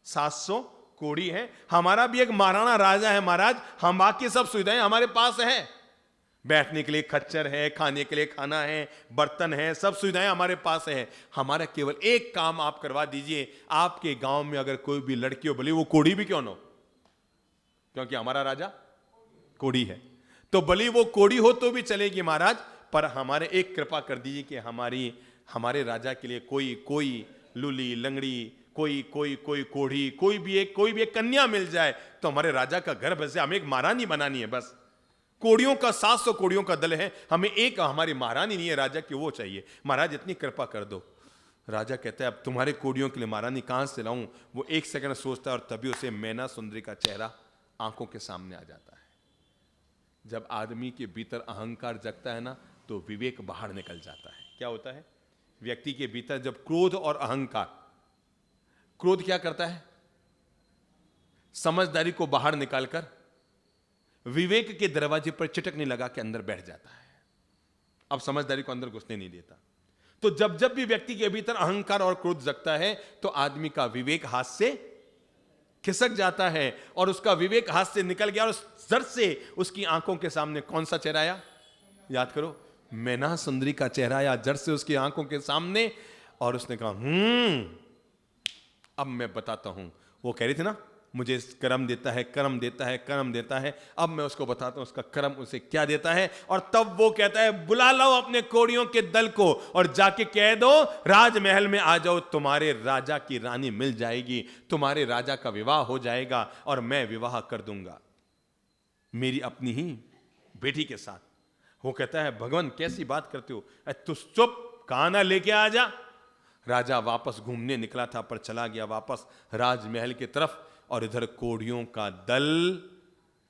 700 कोड़ी हैं, हमारा भी एक महाराणा राजा है। महाराज हम बाकी सब सुविधाएं हमारे पास है, बैठने के लिए खच्चर है, खाने के लिए खाना है, बर्तन है, सब सुविधाएं हमारे पास है। हमारा केवल एक काम आप करवा दीजिए, आपके गांव में अगर कोई भी लड़की हो, भले वो कोड़ी भी क्यों न हो, क्योंकि हमारा राजा कोड़ी है, तो भले वो कोड़ी हो तो भी चलेगी महाराज, पर हमारे एक कृपा कर दीजिए कि हमारे राजा के लिए कोई लूली लंगड़ी, कोई कोढ़ी, कोई भी एक कन्या मिल जाए तो हमारे राजा का घर बसे। हमें एक महारानी बनानी है बस। कोड़ियों का 700 कोड़ियों का दल है, हमें एक हमारी महारानी नहीं है राजा की, वो चाहिए। महाराज इतनी कृपा कर दो। राजा कहता है अब तुम्हारे कोड़ियों के लिए महारानी कहां से लाऊं। वो एक सेकंड सोचता है और तभी उसे मैना सुंदरी का चेहरा आंखों के सामने आ जाता है। जब आदमी के भीतर अहंकार जगता है ना तो विवेक बाहर निकल जाता है। क्या होता है, व्यक्ति के भीतर जब क्रोध और अहंकार, क्रोध क्या करता है, समझदारी को बाहर निकालकर विवेक के दरवाजे पर चिटकने लगा के अंदर बैठ जाता है। अब समझदारी को अंदर घुसने नहीं देता। तो जब भी व्यक्ति के भीतर अहंकार और क्रोध जगता है तो आदमी का विवेक हाथ से खिसक जाता है और उसका विवेक हाथ से निकल गया और जड़ से उसकी आंखों के सामने कौन सा चेहरा आया, याद करो, मैना सुंदरी का चेहरा आया जड़ से उसकी आंखों के सामने। और उसने कहा अब मैं बताता हूं। वो कह रही थी ना मुझे कर्म देता है, कर्म देता है, कर्म देता है, अब मैं उसको बताता हूं उसका कर्म उसे क्या देता है। और तब वो कहता है बुला लो अपने कोड़ियों के दल को और जाके कह दो राजमहल में आ जाओ, तुम्हारे राजा की रानी मिल जाएगी, तुम्हारे राजा का विवाह हो जाएगा और मैं विवाह कर दूंगा। मेरी अपनी ही बेटी के साथ। वो कहता है भगवान कैसी बात करते हो, तू चुप, खाना लेके आ जा। राजा वापस घूमने निकला था पर चला गया वापस राजमहल की तरफ, और इधर कोड़ियों का दल,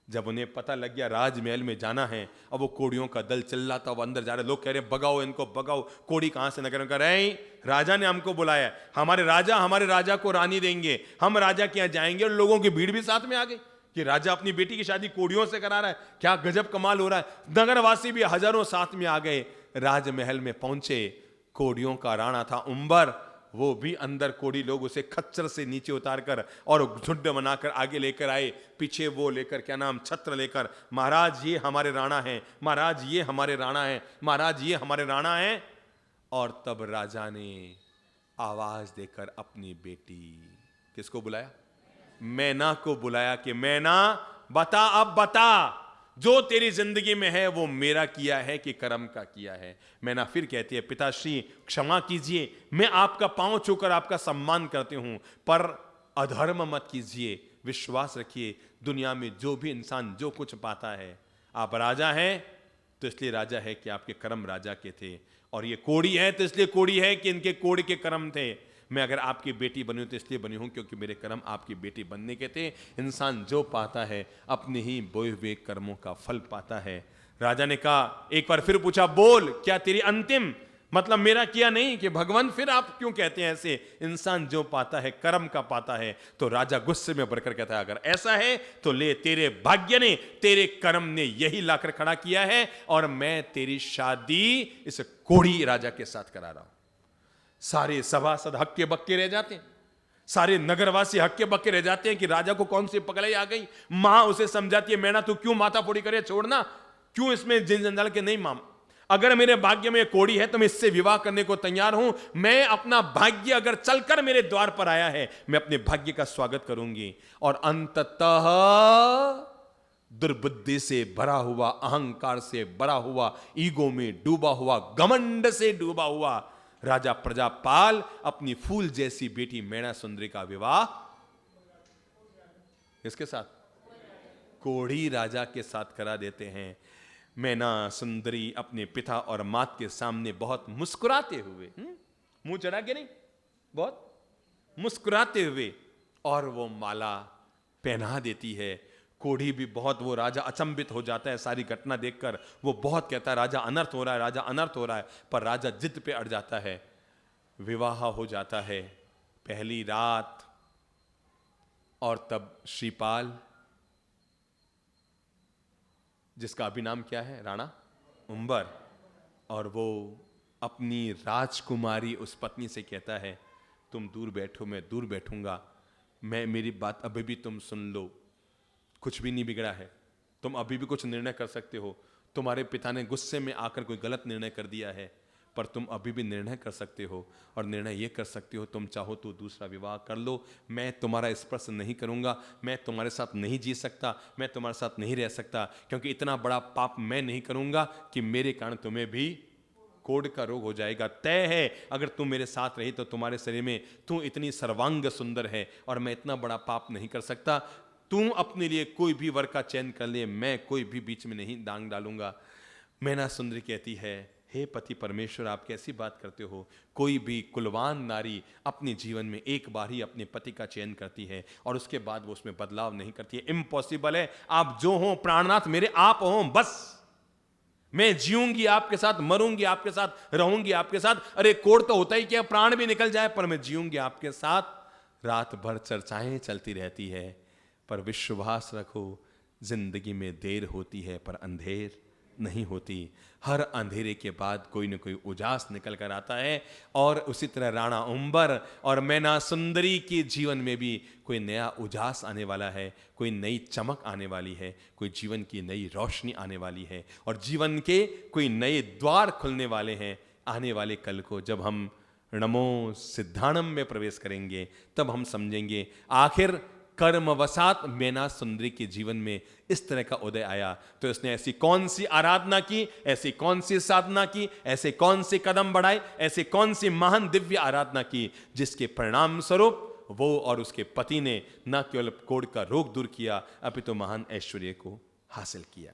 जब उन्हें पता लग गया राजमहल में जाना है, अब वो कोड़ियों का दल चल रहा था, वो अंदर जा रहे, लोग कह रहे भगाओ इनको भगाओ। कोड़ी कहां से नगर कर रहे हैं, राजा ने हमको बुलाया, हमारे राजा को रानी देंगे, हम राजा के यहाँ जाएंगे। और लोगों की भीड़ भी साथ में आ गई कि राजा अपनी बेटी की शादी कोड़ियों से करा रहा है, क्या गजब कमाल हो रहा है। नगरवासी भी हजारों साथ में आ गए, राजमहल में पहुंचे। कोड़ियों का राणा था उम्बर, वो भी अंदर, कोड़ी लोग उसे खच्चर से नीचे उतारकर और झुंड बनाकर आगे लेकर आए, पीछे वो लेकर क्या नाम छत्र लेकर, महाराज ये हमारे राणा हैं, महाराज ये हमारे राणा हैं, महाराज ये हमारे राणा हैं। और तब राजा ने आवाज देकर अपनी बेटी, किसको बुलाया, मैना को बुलाया कि मैना बता, अब बता, जो तेरी जिंदगी में है वो मेरा किया है कि कर्म का किया है। मैना फिर कहती है पिताश्री क्षमा कीजिए, मैं आपका पांव छूकर आपका सम्मान करती हूं, पर अधर्म मत कीजिए। विश्वास रखिए दुनिया में जो भी इंसान जो कुछ पाता है, आप राजा हैं तो इसलिए राजा है कि आपके कर्म राजा के थे, और ये कोड़ी है तो इसलिए कोड़ी है कि इनके कोड़ी के कर्म थे। मैं अगर आपकी बेटी बनी हूं तो इसलिए बनी हूं क्योंकि मेरे कर्म आपकी बेटी बनने के थे। इंसान जो पाता है अपने ही बोए हुए कर्मों का फल पाता है। राजा ने कहा, एक बार फिर पूछा, बोल क्या तेरी अंतिम, मतलब मेरा किया नहीं कि भगवान, फिर आप क्यों कहते हैं ऐसे, इंसान जो पाता है कर्म का पाता है। तो राजा गुस्से में भरकर कहता है, अगर ऐसा है तो ले, तेरे भाग्य ने, तेरे कर्म ने यही लाकर खड़ा किया है, और मैं तेरी शादी इस कोड़ी राजा के साथ करा रहा हूं। सारे सभासद हक्के बक्के रह जाते हैं, सारे नगरवासी हक्के बक्के रह जाते हैं कि राजा को कौन सी पगलाई आ गई। मां उसे समझाती है, मैना तू क्यों माथा फोड़ी करे, छोड़ना, क्यों इसमें जिन जंजाल के, नहीं मां, अगर मेरे भाग्य में कोड़ी है तो मैं इससे विवाह करने को तैयार हूं। मैं अपना भाग्य अगर चलकर मेरे द्वार पर आया है, मैं अपने भाग्य का स्वागत करूंगी। और अंततः दुर्बुद्धि से भरा हुआ, अहंकार से भरा हुआ, ईगो में डूबा हुआ, घमंड से डूबा हुआ राजा प्रजापाल अपनी फूल जैसी बेटी मैना सुंदरी का विवाह किसके साथ, कोढ़ी राजा के साथ करा देते हैं। मैना सुंदरी अपने पिता और मात के सामने बहुत मुस्कुराते हुए, मुंह चढ़ा के नहीं, बहुत मुस्कुराते हुए, और वो माला पहना देती है। कोढ़ी भी बहुत, वो राजा अचंभित हो जाता है सारी घटना देखकर, वो बहुत कहता है राजा अनर्थ हो रहा है, राजा अनर्थ हो रहा है, पर राजा जिद पे अड़ जाता है। विवाह हो जाता है, पहली रात, और तब श्रीपाल, जिसका अभी नाम क्या है, राणा उम्बर, और वो अपनी राजकुमारी उस पत्नी से कहता है, तुम दूर बैठो, मैं दूर बैठूंगा, मैं, मेरी बात अभी भी तुम सुन लो, कुछ भी नहीं बिगड़ा है, तुम अभी भी कुछ निर्णय कर सकते हो। तुम्हारे पिता ने गुस्से में आकर कोई गलत निर्णय कर दिया है, पर तुम अभी भी निर्णय कर सकते हो, और निर्णय ये कर सकते हो, तुम चाहो तो दूसरा विवाह कर लो, मैं तुम्हारा स्पर्श नहीं करूंगा, मैं तुम्हारे साथ नहीं जी सकता, मैं तुम्हारे साथ नहीं रह सकता, क्योंकि इतना बड़ा पाप मैं नहीं करूंगा कि मेरे कारण तुम्हें भी कोढ़ का रोग हो जाएगा। तय है अगर तुम मेरे साथ रही तो तुम्हारे शरीर में, तू इतनी सर्वांग सुंदर है, और मैं इतना बड़ा पाप नहीं कर सकता। तू अपने लिए कोई भी वर का चयन कर ले, मैं कोई भी बीच में नहीं डांग डालूंगा। मैना सुंदरी कहती है, हे पति परमेश्वर, आप कैसी बात करते हो, कोई भी कुलवान नारी अपने जीवन में एक बार ही अपने पति का चयन करती है और उसके बाद वो उसमें बदलाव नहीं करती है। इम्पॉसिबल है, आप जो हो प्राणनाथ मेरे आप हो, बस मैं जीऊंगी आपके साथ, मरूंगी आपके साथ, रहूंगी आपके साथ। अरे कोढ़ तो होता ही क्या, प्राण भी निकल जाए, पर मैं जीऊंगी आपके साथ। रात भर चर्चाएं चलती रहती है, पर विश्वास रखो जिंदगी में देर होती है पर अंधेर नहीं होती। हर अंधेरे के बाद कोई न कोई उजास निकल कर आता है, और उसी तरह राणा उम्बर और मैना सुंदरी के जीवन में भी कोई नया उजास आने वाला है, कोई नई चमक आने वाली है, कोई जीवन की नई रोशनी आने वाली है, और जीवन के कोई नए द्वार खुलने वाले हैं। आने वाले कल को जब हम नमो सिद्धाणम में प्रवेश करेंगे, तब हम समझेंगे आखिर कर्मवशात मैना सुंदरी के जीवन में इस तरह का उदय आया तो इसने ऐसी कौन सी आराधना की, ऐसी कौन सी साधना की, ऐसे कौन से कदम बढ़ाए, ऐसे कौन सी महान दिव्य आराधना की, जिसके परिणाम स्वरूप वो और उसके पति ने न केवल कोढ़ का रोग दूर किया, अपितु महान ऐश्वर्य को हासिल किया।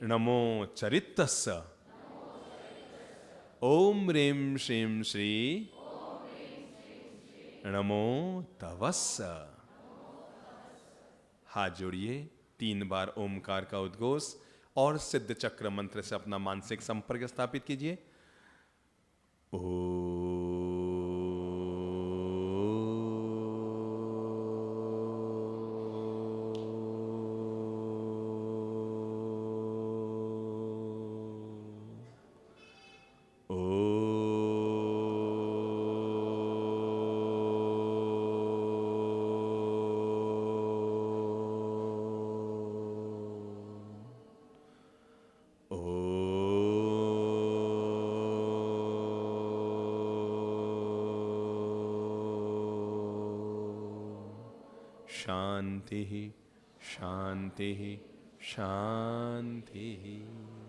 नमो चरितस्य ओम ह्रीं श्रीं श्री नमो तवस्य। हाथ जोड़िए, 3 बार ओमकार का उद्घोष और सिद्ध चक्र मंत्र से अपना मानसिक संपर्क स्थापित कीजिए। शांति शांति शांति।